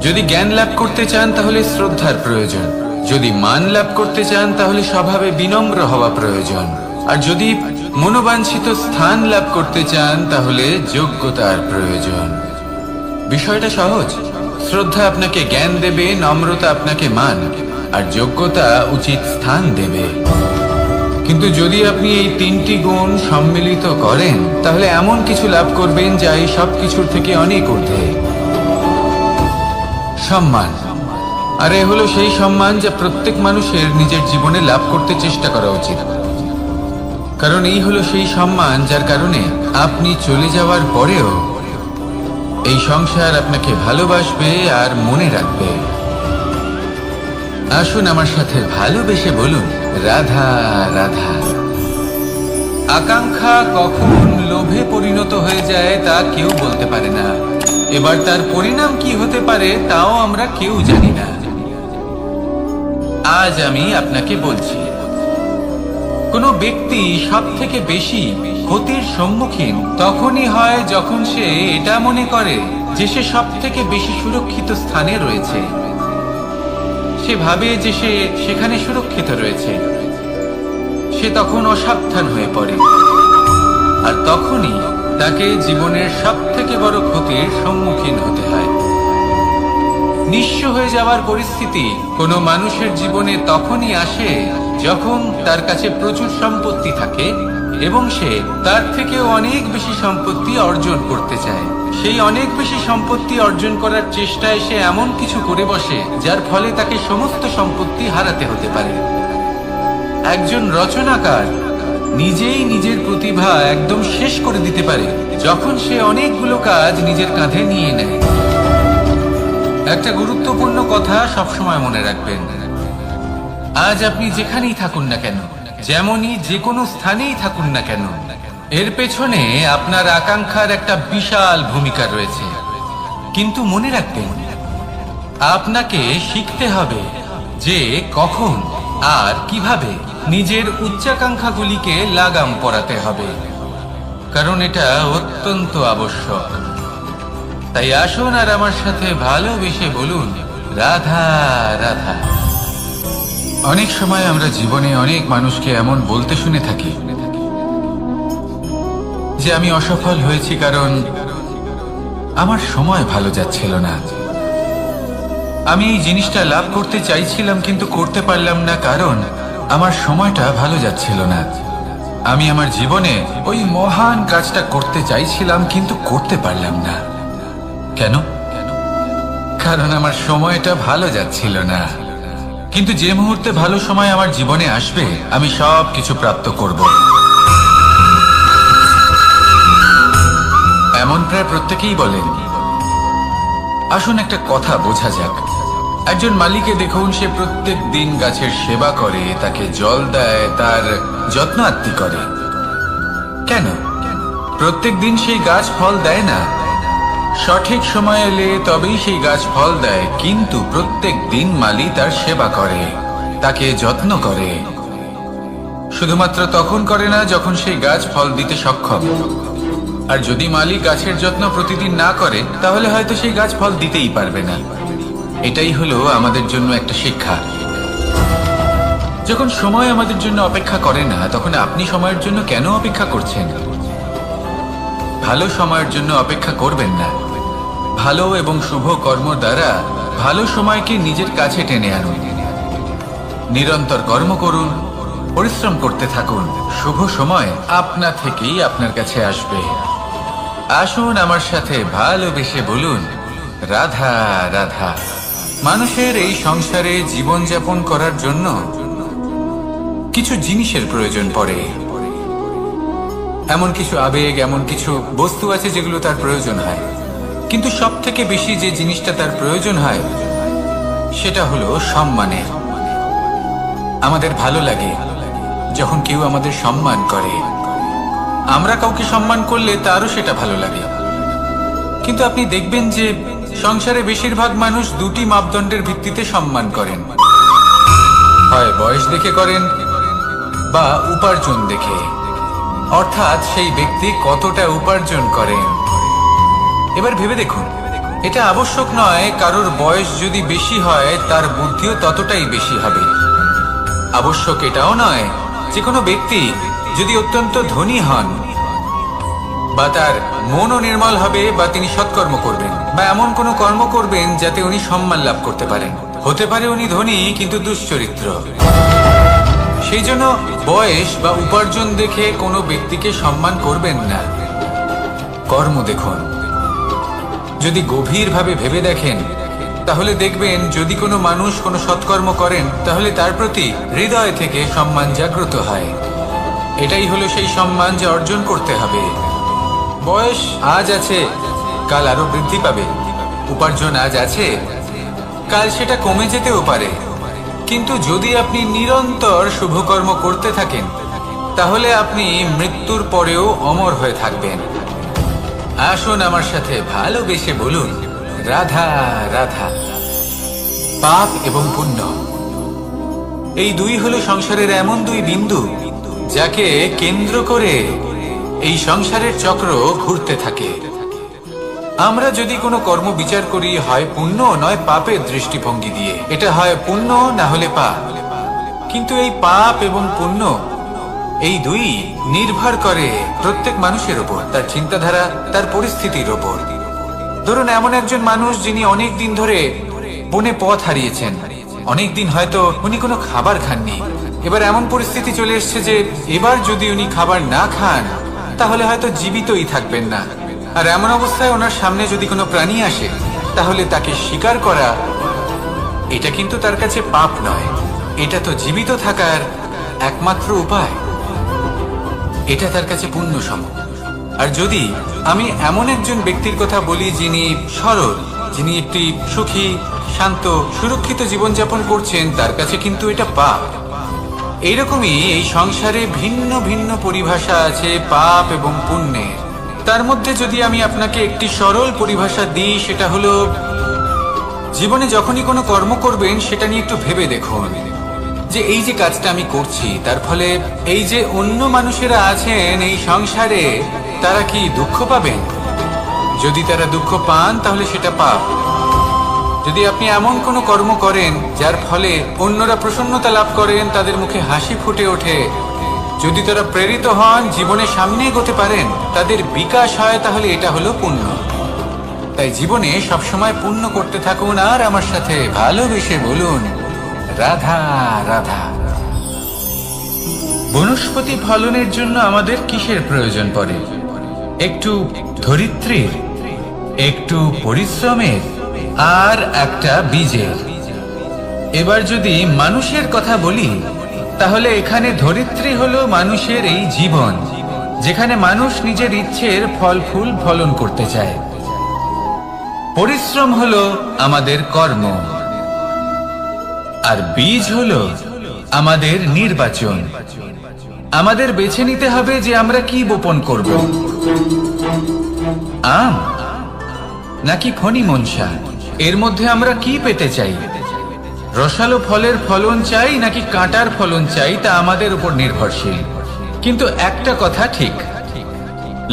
যদি জ্ঞান লাভ করতে চান তাহলে শ্রদ্ধার প্রয়োজন, যদি মান লাভ করতে চান তাহলে স্বভাবে বিনম্র হওয়া প্রয়োজন, আর যদি মনোবাঞ্ছিত স্থান লাভ করতে চান তাহলে যোগ্যতার প্রয়োজন। বিষয়টা সহজ। শ্রদ্ধা আপনাকে জ্ঞান দেবে, নম্রতা আপনাকে মান, আর যোগ্যতা উচিত স্থান দেবে। কিন্তু যদি আপনি এই তিনটি গুণ সম্মিলিত করেন, তাহলে এমন কিছু লাভ করবেন যা এই সব কিছুর থেকে অনেক ঊর্ধ্বে। সম্মান। আর এ হলো সেই সম্মান যা প্রত্যেক মানুষের নিজের জীবনে লাভ করতে চেষ্টা করা উচিত, কারণ এই হলো সেই সম্মান যার কারণে আপনি চলে যাওয়ার পরেও এই সংসার আপনাকে ভালোবাসবে আর মনে রাখবে। আসুন আমার সাথে ভালোবেসে বলুন, রাধা রাধা। আকাঙ্ক্ষা কখন লোভে পরিণত হয়ে যায় তা কেউ বলতে পারে না। এবার তার পরিণাম কি হতে পারে তাও আমরা কেউ জানি না। আজ আমি আপনাকে বলছি, কোনো ব্যক্তি সব থেকে বেশি ক্ষতির সম্মুখীন তখনই হয় যখন সে এটা মনে করে যে সে সব থেকে বেশি সুরক্ষিত স্থানে রয়েছে। সে ভাবে যে সে সেখানে সুরক্ষিত রয়েছে। সে তখন অসাবধান হয়ে পড়ে, আর তখনই তাকে জীবনের সব থেকে বড় ক্ষতির সম্মুখীন হতে হয়। নিঃস্ব হয়ে যাওয়ার পরিস্থিতি কোনো মানুষের জীবনে তখনই আসে যখন তার কাছে প্রচুর সম্পত্তি থাকে এবং সে তার থেকেও অনেক বেশি সম্পত্তি অর্জন করতে চায়। সেই অনেক বেশি সম্পত্তি অর্জন করার চেষ্টায় সে এমন কিছু করে বসে যার ফলে তাকে সমস্ত সম্পত্তি হারাতে হতে পারে। একজন রচনাকার নিজেই নিজের প্রতিভা একদম শেষ করে দিতে পারে যখন সে অনেকগুলো কাজ নিজের কাঁধে নিয়ে নেয়। একটা গুরুত্বপূর্ণ কথা সবসময় মনে রাখবেন, আজ আপনি যেখানেই থাকুন না কেন, যেমনই যে কোনো স্থানেই থাকুন না কেন, এর পেছনে আপনার আকাঙ্ক্ষার একটা বিশাল ভূমিকা রয়েছে। কিন্তু মনে রাখবেন, আপনাকে শিখতে হবে যে কখন আর কিভাবে নিজের উচ্চাকাঙ্ক্ষাগুলিকে লাগাম পরাতে হবে, কারণ এটা অত্যন্ত আবশ্যক। তাই আসুন আর আমার সাথে ভালোবেসে বলুন, রাধা রাধা। অনেক সময় আমরা জীবনে অনেক মানুষকে এমন বলতে শুনে থাকি যে আমি অসফল হয়েছি কারণ আমার সময় ভালো যাচ্ছিল না। আমি এই জিনিসটা লাভ করতে চাইছিলাম কিন্তু করতে পারলাম না কারণ আমার সময়টা ভালো যাচ্ছিল না। আমি আমার জীবনে ওই মহান কাজটা করতে চাইছিলাম কিন্তু করতে পারলাম না। কেন? কারণ আমার সময়টা ভালো যাচ্ছিল না। কিন্তু যে মুহূর্তে ভালো সময় আমার জীবনে আসবে আমি সব কিছু প্রাপ্ত করব। এমন প্রায় প্রত্যেকেই বলেন। আসুন একটা কথা বোঝা যাক। একজন মালিকে দেখুন, সে প্রত্যেক দিন গাছের সেবা করে, তাকে জল দেয়, তার যত্ন আত্তি করে। কেন? প্রত্যেক দিন সেই গাছ ফল দেয় না। সঠিক সময় এলে তবেই সেই গাছ ফল দেয়, কিন্তু প্রত্যেক দিন মালি তার সেবা করে, তাকে যত্ন করে। শুধুমাত্র তখন করে না যখন সেই গাছ ফল দিতে সক্ষম। আর যদি মালি গাছের যত্ন প্রতিদিন না করে তাহলে হয়তো সেই গাছ ফল দিতেই পারবে না। এটাই হলো আমাদের জন্য একটা শিক্ষা। যখন সময় আমাদের জন্য অপেক্ষা করে না তখন আপনি সময়ের জন্য কেন অপেক্ষা করছেন? ভালো সময়ের জন্য অপেক্ষা করবেন না। ভালো এবং শুভ কর্ম দ্বারা ভালো সময়কে নিজের কাছে টেনে আনুন। নিরন্তর কর্ম করুন, পরিশ্রম করতে থাকুন। শুভ সময় আপনা থেকেই আপনার কাছে আসবে। আসুন আমার সাথে ভালোবেসে বলুন, রাধা রাধা। মানুষের এই সংসারে জীবনযাপন করার জন্য কিছু জিনিসের প্রয়োজন পড়ে। এমন কিছু আবেগ, এমন কিছু বস্তু আছে যেগুলো তার প্রয়োজন হয়। কিন্তু সব থেকে বেশি যে জিনিসটা তার প্রয়োজন হয় সেটা হলো সম্মানের। আমাদের ভালো লাগে যখন কেউ আমাদের সম্মান করে। আমরা কাউকে সম্মান করলে তারও সেটা ভালো লাগে। কিন্তু আপনি দেখবেন যে সংসারে বেশিরভাগ মানুষ দুটি মাপদণ্ডের ভিত্তিতে সম্মান করেন। হয় বয়স দেখে করেন বা উপার্জন দেখে, অর্থাৎ সেই ব্যক্তি কতটা উপার্জন করেন। এবার ভেবে দেখুন, এটা আবশ্যক নয় কারোর বয়স যদি বেশি হয় তার বুদ্ধিও ততটাই বেশি হবে। আবশ্যক এটাও নয় যে কোনো ব্যক্তি যদি অত্যন্ত ধনী হন বা তার মনও নির্মল হবে বা তিনি সৎকর্ম করবেন বা এমন কোনো কর্ম করবেন যাতে উনি সম্মান লাভ করতে পারেন। হতে পারে উনি ধনী কিন্তু দুশ্চরিত্র। সেই জন্য বয়স বা উপার্জন দেখে কোনো ব্যক্তিকে সম্মান করবেন না। কর্ম দেখুন। যদি গভীরভাবে ভেবে দেখেন তাহলে দেখবেন যদি কোনো মানুষ কোনো সৎকর্ম করেন তাহলে তার প্রতি হৃদয় থেকে সম্মান জাগ্রত হয়। এটাই হলো সেই সম্মান যা অর্জন করতে হবে। বয়স আজ আছে, কাল আরো বৃদ্ধি পাবে। উপার্জন আজ আছে, কাল সেটা কমে যেতেও পারে। কিন্তু যদি আপনি নিরন্তর শুভকর্ম করতে থাকেন তাহলে আপনি মৃত্যুর পরেও অমর হয়ে থাকবেন। আসুন আমার সাথে ভালোবেসে বলুন, রাধা রাধা। পাপ এবং পুণ্য এই দুই হলো সংসারের এমন দুই বিন্দু যাকে কেন্দ্র করে এই সংসারের চক্র ঘুরতে থাকে। আমরা যদি কোনো কর্ম বিচার করি হয় পুণ্য নয় পাপের দৃষ্টিভঙ্গি দিয়ে, এটা হয় পুণ্য না হলে পাপ। কিন্তু এই পাপ এবং পুণ্য এই দুই নির্ভর করে প্রত্যেক মানুষের ওপর, তার চিন্তাধারা, তার পরিস্থিতির ওপর। ধরুন এমন একজন মানুষ যিনি অনেক দিন ধরে বনে পথ হারিয়েছেন, অনেক দিন হয়তো উনি কোনো খাবার খাননি। এবার এমন পরিস্থিতি চলে এসছে যে এবার যদি উনি খাবার না খান তাহলে হয়তো জীবিতই থাকবেন না। আর এমন অবস্থায় ওনার সামনে যদি কোনো প্রাণী আসে তাহলে তাকে শিকার করা এটা কিন্তু তার কাছে পাপ নয়, এটা তো জীবিত থাকার একমাত্র উপায়। এটা তার কাছে পুণ্য সম। আর যদি আমি এমন একজন ব্যক্তির কথা বলি যিনি সরল, যিনি একটি সুখী, শান্ত, সুরক্ষিত জীবনযাপন করছেন, তার কাছে কিন্তু এটা পাপ। এইরকমই এই সংসারে ভিন্ন ভিন্ন পরিভাষা আছে পাপ এবং পুণ্যের। তার মধ্যে যদি আমি আপনাকে একটি সরল পরিভাষা দিই সেটা হলো, জীবনে যখনই কোনো কর্ম করবেন সেটা নিয়ে একটু ভেবে দেখুন যে এই যে কাজটা আমি করছি তার ফলে এই যে অন্য মানুষেরা আছেন এই সংসারে তারা কি দুঃখ পাবেন? যদি তারা দুঃখ পান তাহলে সেটা পাপ। যদি আপনি এমন কোনো কর্ম করেন যার ফলে অন্যরা প্রসন্নতা লাভ করেন, তাদের মুখে হাসি ফুটে ওঠে, যদি তারা প্রেরিত হন, জীবনে সামনে এগোতে পারেন, তাদের বিকাশ হয়, তাহলে এটা হলো পুণ্য। তাই জীবনে সবসময় পুণ্য করতে থাকুন আর আমার সাথে ভালোবেসে বলুন রাধা রাধা। বনস্পতি ফলনের জন্য আমাদের কিসের প্রয়োজন পড়ে? একটু ধরিত্রীর, একটু পরিশ্রমের, আর একটা বীজের। এবার যদি মানুষের কথা বলি, তাহলে এখানে ধরিত্রী হলো মানুষের এই জীবন, যেখানে মানুষ নিজের ইচ্ছের ফল ফুল ফলন করতে চায়। পরিশ্রম হলো আমাদের কর্ম, আর বীজ হলো আমাদের নির্বাচন। আমাদের বেছে নিতে হবে যে আমরা কি বপন করব, আম নাকি ফণি মনসা। এর মধ্যে আমরা কি পেতে চাই? রসালো ফলের ফলন চাই নাকি কাঁটার ফলন চাই, তা আমাদের উপর নির্ভরশীল। কিন্তু একটা কথা ঠিক,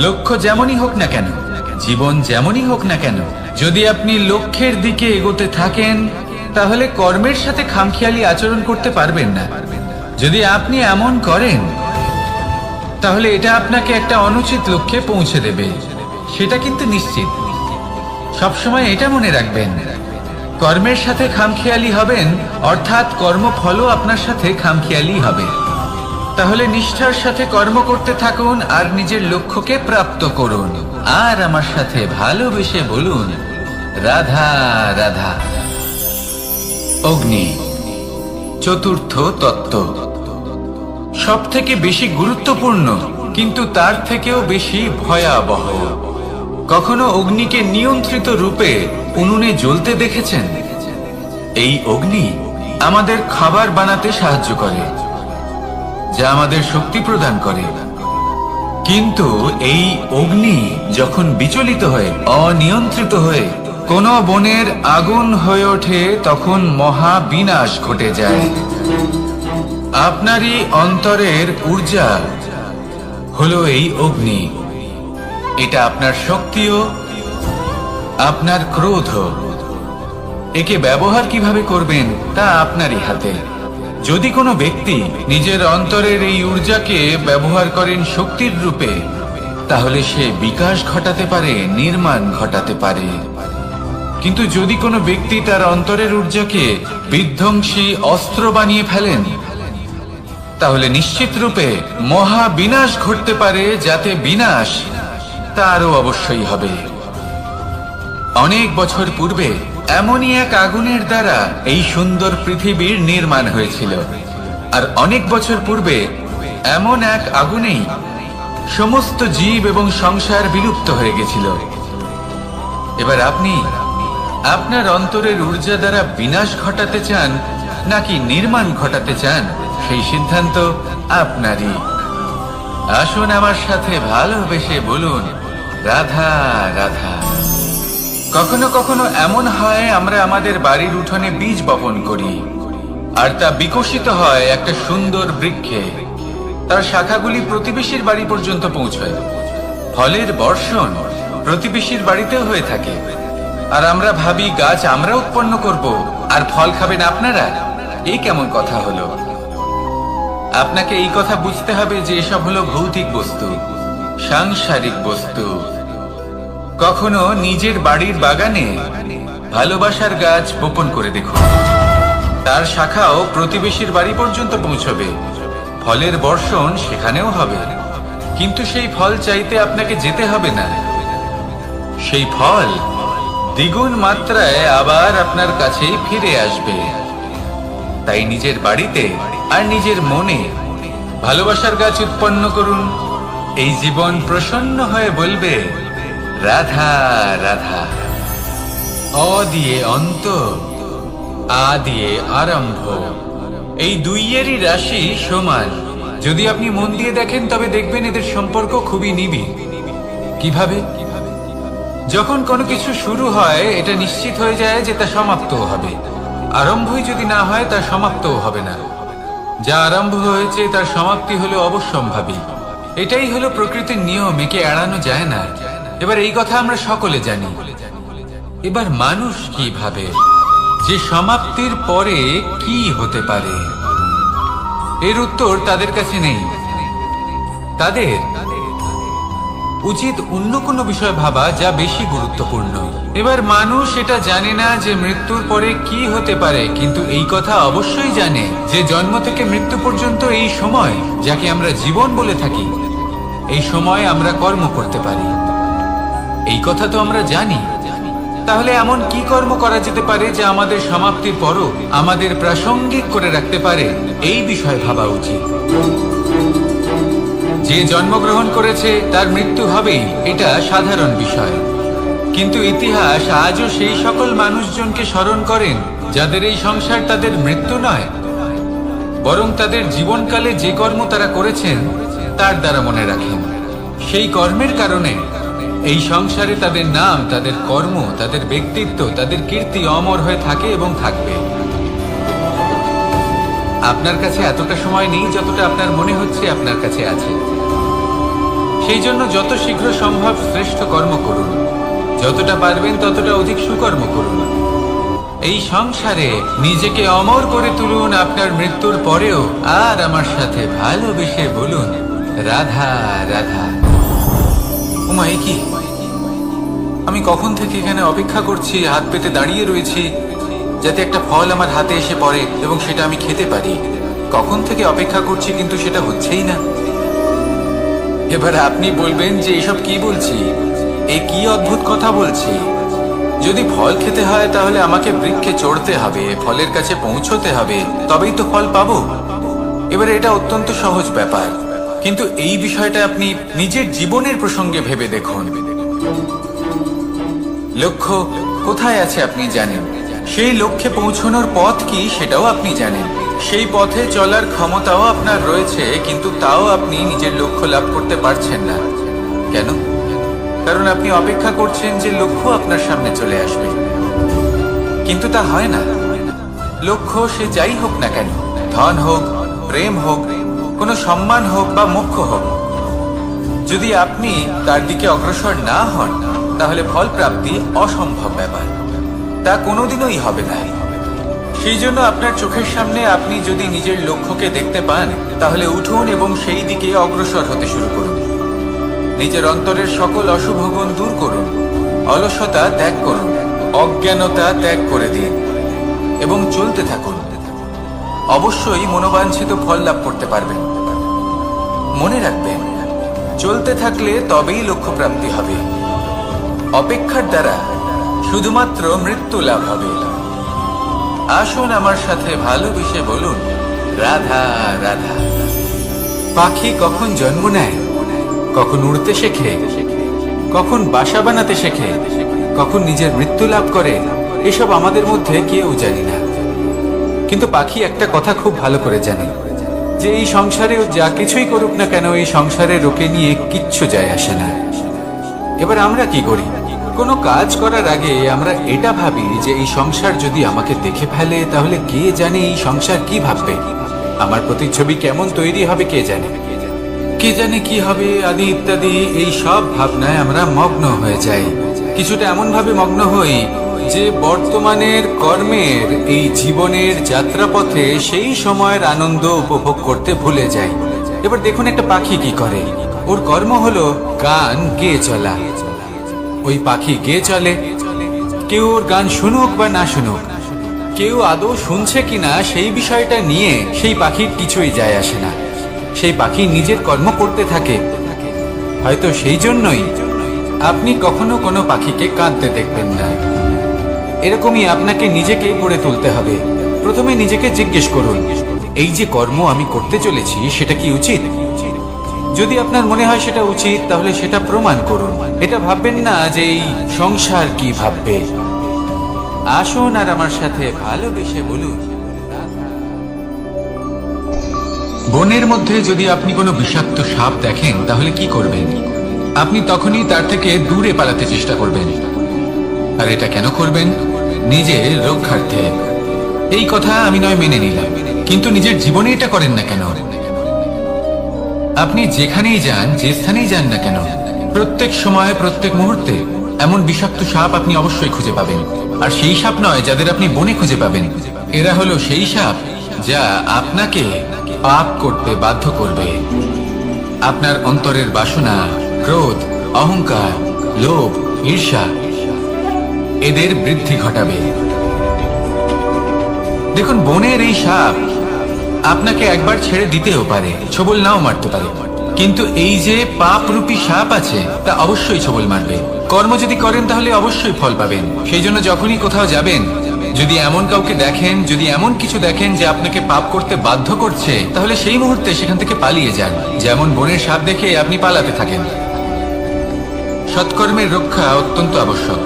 লক্ষ্য যেমনই হোক না কেন, জীবন যেমনই হোক না কেন, যদি আপনি লক্ষ্যের দিকে এগোতে থাকেন, তাহলে কর্মের সাথে খামখেয়ালি আচরণ করতে পারবেন না। যদি আপনি এমন করেন, তাহলে এটা আপনাকে একটা অনুচিত লক্ষ্যে পৌঁছে দেবে, সেটা কিন্তু নিশ্চিত। সবসময় এটা মনে রাখবেন, কর্মের সাথে খামখেয়ালি হবেন, অর্থাৎ কর্মফলও আপনার সাথে খামখেয়ালি হবে। তাহলে নিষ্ঠার সাথে কর্ম করতে থাকুন আর নিজের লক্ষ্যকে প্রাপ্ত করুন। আর আমার সাথে ভালোবেসে বলুন রাধা রাধা। অগ্নি চতুর্থ তত্ত্ব, সব থেকে বেশি গুরুত্বপূর্ণ, কিন্তু তার থেকেও বেশি ভয়াবহ। কখনো অগ্নিকে নিয়ন্ত্রিত রূপে উনুনে জ্বলতে দেখেছেন? এই অগ্নি আমাদের খাবার বানাতে সাহায্য করে, যা আমাদের শক্তি প্রদান করে। কিন্তু এই অগ্নি যখন বিচলিত হয়ে, অনিয়ন্ত্রিত হয়ে কোন বনের আগুন হয়ে ওঠে, তখন মহা বিনাশ ঘটে যায়। আপনারই অন্তরের ঊর্জা হলো এই অগ্নি। এটা আপনার শক্তিও, আপনার ক্রোধ। একে ব্যবহার কিভাবে করবেন তা আপনারই হাতে। যদি কোনো ব্যক্তি নিজের অন্তরের এই ঊর্জাকে ব্যবহার করেন শক্তির রূপে, তাহলে সে বিকাশ ঘটাতে পারে, নির্মাণ ঘটাতে পারে। কিন্তু যদি কোনো ব্যক্তি তার অন্তরের ঊর্জাকে বিধ্বংসী অস্ত্র বানিয়ে ফেলেন, তাহলে নিশ্চিত রূপে মহা বিনাশ ঘটতে পারে, যাতে বিনাশ তারও অবশ্যই হবে। অনেক বছর পূর্বে এমনই এক আগুনের দ্বারা এই সুন্দর পৃথিবীর নির্মাণ হয়েছিল, আর অনেক বছর পূর্বে এমন এক আগুনেই সমস্ত জীব এবং সংসার বিলুপ্ত হয়ে গেছিল। এবার আপনি আপনার অন্তরের ঊর্জা দ্বারা বিনাশ ঘটাতে চান নাকি নির্মাণ ঘটাতে চান, সেই সিদ্ধান্ত আপনারই। আসুন আমার সাথে ভালোবেসে বলুন রাধা রাধা। কখনো কখনো এমন হয়, আমরা আমাদের বাড়ির উঠোনে বীজ বপন করি, আর তা বিকশিত হয় একটা সুন্দর বৃক্ষে। তার শাখাগুলি প্রতিবেশীর বাড়ি পর্যন্ত পৌঁছায়। ফলের বর্ষণ প্রতিবেশীর বাড়িতেও হয়ে থাকে, আর আমরা ভাবি গাছ আমরা উৎপন্ন করব আর ফল খাবেন আপনারা। এই কেমন কথা হলো? আপনাকে এই কথা বুঝতে হবে যে এসব হলো ভৌতিক বস্তু, সাংসারিক বস্তু। কখনো নিজের বাড়ির বাগানে ভালোবাসার গাছ বপন করে দেখুন, তার শাখাও প্রতিবেশীর বাড়ি পর্যন্ত পৌঁছবে, ফলের বর্ষণ সেখানেও হবে। কিন্তু সেই ফল চাইতে আপনাকে যেতে হবে না, সেই ফল দ্বিগুণ মাত্রায় আবার আপনার কাছেই ফিরে আসবে। তাই নিজের বাড়িতে আর নিজের মনে ভালোবাসার গাছ উৎপন্ন করুন। এই জীবন প্রসন্ন হয়ে বলবে রাধা রাধা। অ দিয়ে অন্ত, আ দিয়ে আরম্ভ, এই দুইয়েরই রাশি সমান। যদি আপনি মন দিয়ে দেখেন, তবে দেখবেন এদের সম্পর্ক খুবই নিবিড়। কিভাবে? যখন কোনো কিছু শুরু হয়, এটা নিশ্চিত হয়ে যায় যে তা সমাপ্তও হবে। আরম্ভই যদি না হয়, তা সমাপ্তও হবে না। যা আরম্ভ হয়েছে তার সমাপ্তি হলো অবশ্যম্ভাবী। এটাই হলো প্রকৃতির নিয়ম, একে এড়ানো যায় না। এবার এই কথা আমরা সকলে জানি। এবার মানুষ কি ভাবে? যে সমাপ্তির পরে কি হতে পারে, এর উত্তর তাদের কাছে নেই। তাদের উচিত অন্য কোনো বিষয় ভাবা যা বেশি গুরুত্বপূর্ণ। এবার মানুষ এটা জানে না যে মৃত্যুর পরে কি হতে পারে, কিন্তু এই কথা অবশ্যই জানে যে জন্ম থেকে মৃত্যু পর্যন্ত এই সময়, যাকে আমরা জীবন বলে থাকি, এই সময় আমরা কর্ম করতে পারি। এই কথা তো আমরা জানি। তাহলে এমন কি কর্ম করা যেতে পারে যা আমাদের সমাপ্তির পরও আমাদের প্রাসঙ্গিক করে রাখতে পারে, এই বিষয়ে ভাবা উচিত। যে জন্মগ্রহণ করেছে তার মৃত্যু হবেই, এটা সাধারণ বিষয়। কিন্তু ইতিহাস আজও সেই সকল মানুষজনকে স্মরণ করেন যাদের এই সংসার তাদের মৃত্যু নয়, বরং তাদের জীবনকালে যে কর্ম তারা করেছেন তার দ্বারা মনে রাখেন। সেই কর্মের কারণে এই সংসারে তাদের নাম, তাদের কর্ম, তাদের ব্যক্তিত্ব, তাদের কীর্তি অমর হয়ে থাকে এবং থাকবে। আপনার কাছে এতটা সময় নেই যতটা আপনার মনে হচ্ছে আপনার কাছে আছে। সেই জন্য যত শীঘ্র সম্ভব শ্রেষ্ঠ কর্ম করুন, যতটা পারবেন ততটা অধিক সুকর্ম করুন। এই সংসারে নিজেকে অমর করে তুলুন আপনার মৃত্যুর পরেও। আর আমার সাথে ভালোবেসে বলুন, রাধা রাধা। উমাই কি, আমি কখন থেকে এখানে অপেক্ষা করছি, হাত পেতে দাঁড়িয়ে রয়েছি যাতে একটা ফল আমার হাতে এসে পড়ে এবং সেটা আমি খেতে পারি। কখন থেকে অপেক্ষা করছি, কিন্তু সেটা হচ্ছেই না। এবার আপনি বলবেন যে এসব কি বলছি, এ কি অদ্ভুত কথা বলছি। যদি ফল খেতে হয় তাহলে আমাকে বৃক্ষে চড়তে হবে, ফলের কাছে পৌঁছতে হবে, তবেই তো ফল পাবো। এবারে এটা অত্যন্ত সহজ ব্যাপার, কিন্তু এই বিষয়টা আপনি নিজের জীবনের প্রসঙ্গে ভেবে দেখুন। লক্ষ্য কোথায় আছে আপনি জানেন, সেই লক্ষ্যে পৌঁছানোর পথ কি সেটাও আপনি জানেন, সেই পথে চলার ক্ষমতাও আপনার রয়েছে, কিন্তু তাও আপনি নিজের লক্ষ্য লাভ করতে পারছেন না। কেন? কারণ আপনি অপেক্ষা করছেন যে লক্ষ্য আপনার সামনে চলে আসবে, কিন্তু তা হয় না। লক্ষ্য সে যাই হোক না কেন, ধন হোক, প্রেম হোক, কোনো সম্মান হোক বা মোক্ষ হোক, যদি আপনি তার দিকে অগ্রসর না হন তাহলে ফল প্রাপ্তি অসম্ভব ব্যাপার, তা কোনোদিনই হবে না। সেই জন্য আপনার চোখের সামনে আপনি যদি নিজের লক্ষ্যকে দেখতে পান তাহলে উঠুন এবং সেই দিকে অগ্রসর হতে শুরু করুন। নিজের অন্তরের সকল অশুভ গুণ দূর করুন, অলসতা ত্যাগ করুন, অজ্ঞানতা ত্যাগ করে দিন এবং চলতে থাকুন। অবশ্যই মনোবাঞ্ছিত ফল লাভ করতে পারবেন। মনে রাখবেন, চলতে থাকলে তবেই লক্ষ্য প্রাপ্তি হবে। অপেক্ষার দ্বারা শুধুমাত্র মৃত্যু লাভ হবে। আসুন আমার সাথে ভালোবেসে বলুন, রাধা রাধা। পাখি কখন জন্ম নেয়, কখন উড়তে শেখে, কখন বাসা বানাতে শেখে, কখন নিজের মৃত্যু লাভ করে, এসব আমাদের মধ্যে কেউ জানি না। কিন্তু পাখি একটা কথা খুব ভালো করে জানে, যে এই সংসারে যা কিছুই করুক না কেন, এই সংসারে ওকে নিয়ে কিচ্ছু যায় আসে না। এবার আমরা কি করি? কোনো কাজ করার আগে আমরা এটা ভাবি যে এই সংসার যদি আমাকে দেখে ফেলে তাহলে কে জানে এই সংসার কি ভাববে, আমার প্রতিচ্ছবি কেমন তৈরি হবে কে জানে, কে জানে কি হবে আদি ইত্যাদি। এই সব ভাবনায় আমরা মগ্ন হয়ে যাই। কিছুটা এমন ভাবে মগ্ন হই যে বর্তমানের কর্মের এই জীবনের যাত্রাপথে সেই সময়ের আনন্দ উপভোগ করতে ভুলে যাই। এবার দেখুন একটা পাখি কি করে, ওর কর্ম হলো গান গেয়ে চলা। ওই পাখি গেয়ে চলে, কেউ ওর গান শুনুক বা না শুনুক, কেউ আদৌ শুনছে কিনা সেই বিষয়টা নিয়ে সেই পাখির কিছুই যায় আসে না। সেই পাখি নিজের কর্ম করতে থাকে। হয়তো সেই জন্যই আপনি কখনো কোনো পাখিকে কাঁদতে দেখবেন না। এরকমই আপনাকে নিজেকে গড়ে তুলতে হবে। প্রথমে নিজেকে জিজ্ঞেস করুন, এই যে কর্ম আমি করতে চলেছি সেটা কি উচিত? যদি আপনার মনে হয় সেটা উচিত তাহলে সেটা প্রমাণ করুন। এটা ভাববেন না যে এই সংসার কি ভাববে। আসুন আর আমার সাথে ভালোবেসে বলুন, বনের মধ্যে যদি আপনি কোনো বিষাক্ত সাপ দেখেন তাহলে কি করবেন? আপনি তখনই তার থেকে দূরে পালাতে চেষ্টা করবেন। আর এটা কেন করবেন? নিজের রক্ষার্থে। এই কথা আমি নয় মেনে নিলাম, কিন্তু নিজের জীবনে এটা করেন না কেন? আপনি যেখানেই যান, যে স্থানেই যান না কেন, প্রত্যেক সময় প্রত্যেক মুহূর্তে এমন বিষাক্ত সাপ আপনি অবশ্যই খুঁজে পাবেন। আর সেই সাপ নয় যাদের আপনি বনে খুঁজে পাবেন, এরা হলো সেই সাপ যা আপনাকে পাপ করতে বাধ্য করবে। আপনার অন্তরের বাসনা, ক্রোধ, অহংকার, লোভ, ঈর্ষা এদের বৃদ্ধি ঘটাবে। দেখুন, বনের এই সাপ আপনাকে একবার ছেড়ে দিতেও পারে, ছোবল নাও মারতে পারে, কিন্তু এই যে পাপরূপী সাপ আছে তা অবশ্যই ছোবল মারবে। কর্ম যদি করেন তাহলে অবশ্যই ফল পাবেন। সেই জন্য যখনই কোথাও যাবেন, যদি এমন কাউকে দেখেন, যদি এমন কিছু দেখেন যে আপনাকে পাপ করতে বাধ্য করছে, তাহলে সেই মুহূর্তে সেখান থেকে পালিয়ে যান। যেমন বনের সাপ দেখে আপনি পালাতে থাকেন। সৎকর্মের রক্ষা অত্যন্ত আবশ্যক।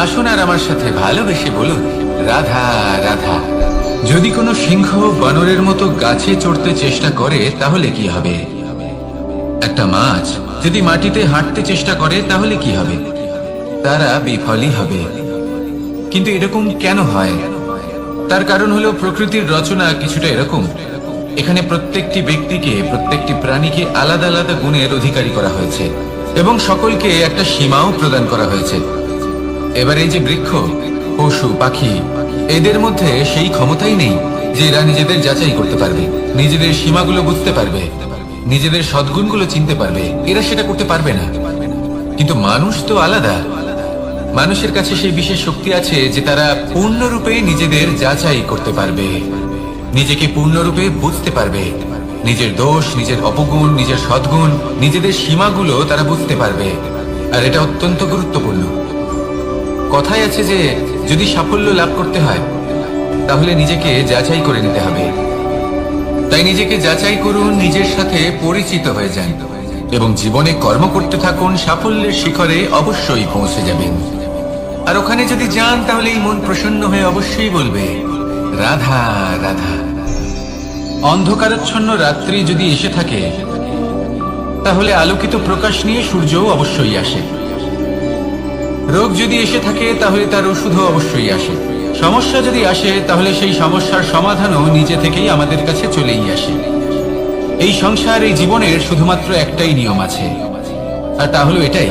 আসুন আর আমার সাথে ভালোবেসে বলুন, রাধা রাধা। যদি কোনো সিংহ বানরের মতো গাছে চড়তে চেষ্টা করে তাহলে কি হবে? একটা মাছ যদি মাটিতে হাঁটতে চেষ্টা করে তাহলে কি হবে? তারা বিফলই হবে। কিন্তু এরকম কেন হয়? তার কারণ হলো প্রকৃতির রচনা কিছুটা এরকম। এখানে প্রত্যেকটি ব্যক্তিকে, প্রত্যেকটি প্রাণীকে আলাদা আলাদা গুণের অধিকারী করা হয়েছে এবং সকলকে একটা সীমাও প্রদান করা হয়েছে। এবার এই যে বৃক্ষ, পশু, পাখি, এদের মধ্যে সেই ক্ষমতাই নেই যে এরা নিজেদের যাচাই করতে পারবে, নিজেদের সীমাগুলো বুঝতে পারবে, নিজেদের সদ্গুণগুলো চিনতে পারবে। এরা সেটা করতে পারবে না। কিন্তু মানুষ তো আলাদা। মানুষের কাছে সেই বিশেষ শক্তি আছে যে তারা পূর্ণরূপে নিজেদের যাচাই করতে পারবে, নিজেকে পূর্ণরূপে বুঝতে পারবে, নিজের দোষ, নিজের অপগুণ, নিজের সদ্গুণ, নিজেদের সীমাগুলো তারা বুঝতে পারবে। আর এটা অত্যন্ত গুরুত্বপূর্ণ। কথায় আছে যে যদি সাফল্য লাভ করতে হয় তাহলে নিজেকে যাচাই করে নিতে হবে। তাই নিজেকে যাচাই করুন, নিজের সাথে পরিচিত হয়ে যান এবং জীবনে কর্ম করতে থাকুন। সাফল্যের শিখরে অবশ্যই পৌঁছে যাবেন। আর ওখানে যদি যান তাহলে এই মন প্রসন্ন হয়ে অবশ্যই বলবে, রাধা রাধা। অন্ধকারাচ্ছন্ন রাত্রি যদি এসে থাকে তাহলে আলোকিত প্রকাশ নিয়ে সূর্যও অবশ্যই আসে। রোগ যদি এসে থাকে তাহলে তার ওষুধও অবশ্যই আসে। সমস্যা যদি আসে তাহলে সেই সমস্যার সমাধানও নিজে থেকেই আমাদের কাছে চলেই আসে। এই সংসার, এই জীবনের শুধুমাত্র একটাই নিয়ম আছে, আর তা হলো এটাই,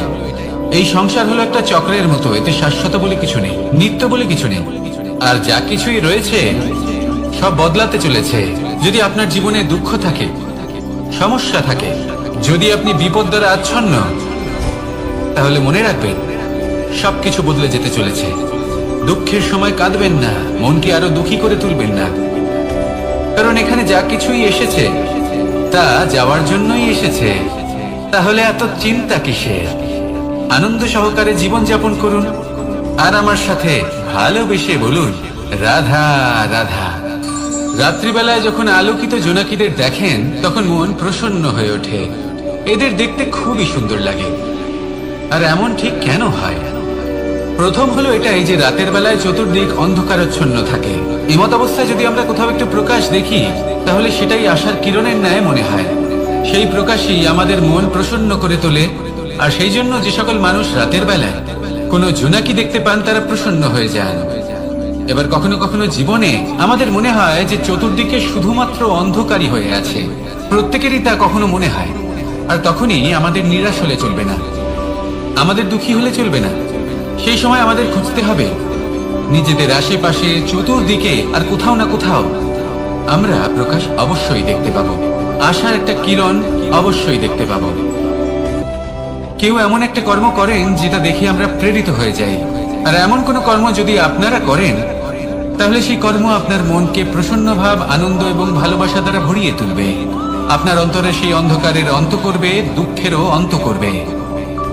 এই সংসার হলো একটা চক্রের মতো। এতে শাশ্বত বলে কিছু নেই, নিত্য বলে কিছু নেই। আর যা কিছুই রয়েছে সব বদলাতে চলেছে। যদি আপনার জীবনে দুঃখ থাকে, সমস্যা থাকে, যদি আপনি বিপদ দ্বারা আচ্ছন্ন, তাহলে মনে রাখবেন সবকিছু বদলে যেতে চলেছে। দুঃখের সময় কাঁদবেন না, মনকে আরো দুঃখী করে তুলবেন না, কারণ এখানে যা কিছুই এসেছে তা যাওয়ার জন্যই এসেছে। তাহলে এত চিন্তা কিসের? আনন্দ সহকারে জীবন যাপন করুন আর আমার সাথে ভালোবেসে বলুন, রাধা রাধা। রাত্রিবেলায় যখন আলোকিত জোনাকিদের দেখেন তখন মন প্রসন্ন হয়ে ওঠে। এদের দেখতে খুবই সুন্দর লাগে। আর এমন ঠিক কেন হয়? প্রথম হলো এটাই যে রাতের বেলায় চতুর্দিক অন্ধকারাচ্ছন্ন থাকে। এমত অবস্থায় যদি আমরা কোথাও একটু প্রকাশ দেখি তাহলে সেটাই আশার কিরণের ন্যায় মনে হয়। সেই প্রকাশই আমাদের মন প্রসন্ন করে তোলে। আর সেই জন্য যে সকল মানুষ রাতের বেলায় কোনো জোনাকি দেখতে পান তারা প্রসন্ন হয়ে যান। এবার কখনো কখনো জীবনে আমাদের মনে হয় যে চতুর্দিকে শুধুমাত্র অন্ধকারই হয়ে আছে। প্রত্যেকেরই তা কখনো মনে হয়। আর তখনই আমাদের নিরাশ হলে চলবে না, আমাদের দুঃখী হলে চলবে না। সেই সময় আমাদের খুঁজতে হবে নিজেদের আশেপাশে, চতুর্দিকে, আর কোথাও না কোথাও আমরা প্রকাশ অবশ্যই দেখতে পাবো, আশার একটা কিরণ অবশ্যই দেখতে পাবো। কেউ এমন একটা কর্ম করেন যেটা দেখে আমরা প্রেরিত হয়ে যাই। আর এমন কোনো কর্ম যদি আপনারা করেন তাহলে সেই কর্ম আপনার মনকে প্রসন্ন ভাব, আনন্দ এবং ভালোবাসা দ্বারা ভরিয়ে তুলবে। আপনার অন্তরে সেই অন্ধকারের অন্ত করবে, দুঃখেরও অন্ত করবে।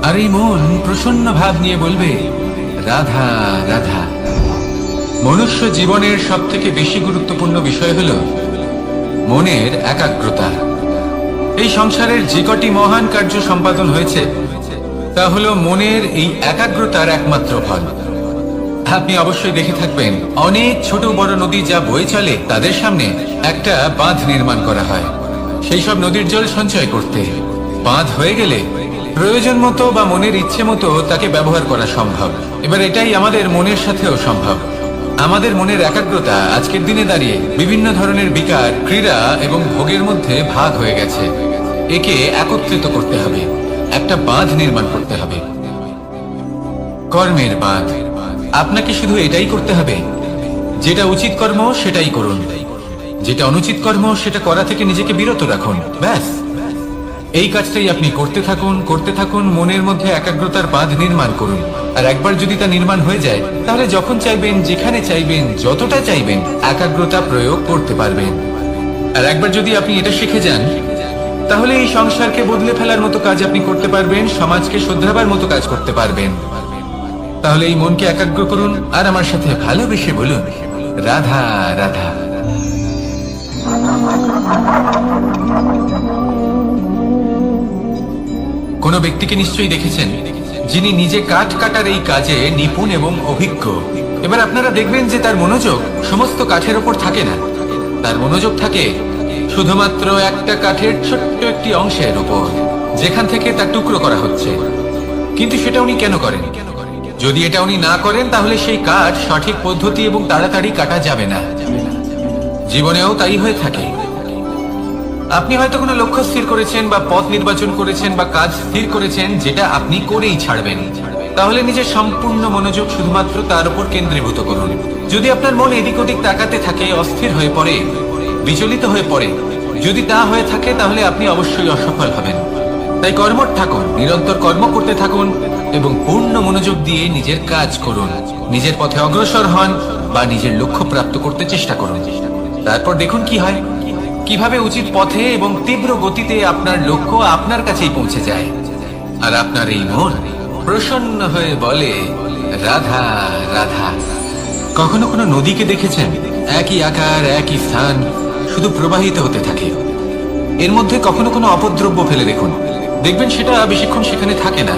আর এই মন প্রসন্ন ভাব নিয়ে বলবে, রাধা রাধা। মনুষ্য জীবনের সব থেকে বেশি গুরুত্বপূর্ণ বিষয় হলো মনের একাগ্রতা। এই সংসারের যে কটি মহান কার্য সম্পাদন হয়েছে তা হলো মনের এই একাগ্রতার একমাত্র ফল। আপনি অবশ্যই দেখে থাকবেন অনেক ছোট বড় নদী যা বয়ে চলে তাদের সামনে একটা বাঁধ নির্মাণ করা হয় সেই সব নদীর জল সঞ্চয় করতে। বাঁধ হয়ে গেলে প্রয়োজন মতো বা মনের ইচ্ছে মতো তাকে ব্যবহার করা সম্ভব। এবার এটাই আমাদের মনের সাথেও সম্ভব। আমাদের মনের একাগ্রতা আজকের দিনে দাঁড়িয়ে বিভিন্ন ধরনের বিকার, ক্রীড়া এবং ভোগের মধ্যে ভাগ হয়ে গেছে। একে একত্রিত করতে হবে, একটা বাঁধ নির্মাণ করতে হবে। কর্মের বাঁধ। আপনাকে শুধু এটাই করতে হবে, যেটা উচিত কর্ম সেটাই করুন, যেটা অনুচিত কর্ম সেটা করা থেকে নিজেকে বিরত রাখুন। ব্যাস, এই কাজটাই আপনি করতে থাকুন, মনের মধ্যে একাগ্রতার বাঁধ নির্মাণ করুন। আর একবার যদি তা নির্মাণ হয়ে যায়, তাহলে যখন চাইবেন, যেখানে চাইবেন, যতটা চাইবেন একাগ্রতা প্রয়োগ করতে পারবেন। আর একবার যদি আপনি এটা শিখে যান, তাহলে এই সংসারকে বদলে ফেলার মতো কাজ আপনি করতে পারবেন, সমাজকে শুধরাবার মতো কাজ করতে পারবেন। তাহলে এই মনকে একাগ্র করুন আর আমার সাথে ভালোবেসে বলুন, রাধা রাধা। কোন ব্যক্তিকে নিশ্চয়ই দেখেছেন যিনি নিজে কাঠ কাটার এই কাজে নিপুণ এবং অভিজ্ঞ। এবার আপনারা দেখবেন যে তার মনোযোগ সমস্ত কাঠের ওপর থাকে না, তার মনোযোগ থাকে শুধুমাত্র একটা কাঠের ছোট্ট একটি অংশের উপর, যেখান থেকে তার টুকরো করা হচ্ছে। কিন্তু সেটা উনি কেন করেন? যদি এটা উনি না করেন, তাহলে সেই কাঠ সঠিক পদ্ধতি এবং তাড়াতাড়ি কাটা যাবে না। জীবনেও তাই হয়ে থাকে। আপনি হয়তো কোনো লক্ষ্য স্থির করেছেন বা পথ নির্বাচন করেছেন বা কাজ স্থির করেছেন, যেটা আপনি করেই ছাড়বেন। তাহলে নিজের সম্পূর্ণ মনোযোগ শুধুমাত্র তার উপর কেন্দ্রীভূত করুন। যদি আপনার মন এদিক ওদিক তাকাতে থাকে, অস্থির হয়ে পড়ে, বিচলিত হয়ে পড়ে, যদি তা হয়ে থাকে, তাহলে আপনি অবশ্যই অসফল হবেন। তাই কর্মঠ থাকুন, নিরন্তর কর্ম করতে থাকুন এবং পূর্ণ মনোযোগ দিয়ে নিজের কাজ করুন। নিজের পথে অগ্রসর হন বা নিজের লক্ষ্য প্রাপ্ত করতে চেষ্টা করুন। তারপর দেখুন কি হয়, কিভাবে উচিত পথে এবং তীব্র গতিতে আপনার লক্ষ্য আপনার কাছেই পৌঁছে যায়। আর আপনার এই মন প্রসন্ন হয়ে বলে, রাধা রাধা। কখনো কোনো নদীকে দেখেছেন? একই আকার, একই স্থান, শুধু প্রবাহিত হতে থাকে। এর মধ্যে কখনো কোনো অপদ্রব্য ফেলে দেখুন, দেখবেন সেটা বেশিক্ষণ সেখানে থাকে না।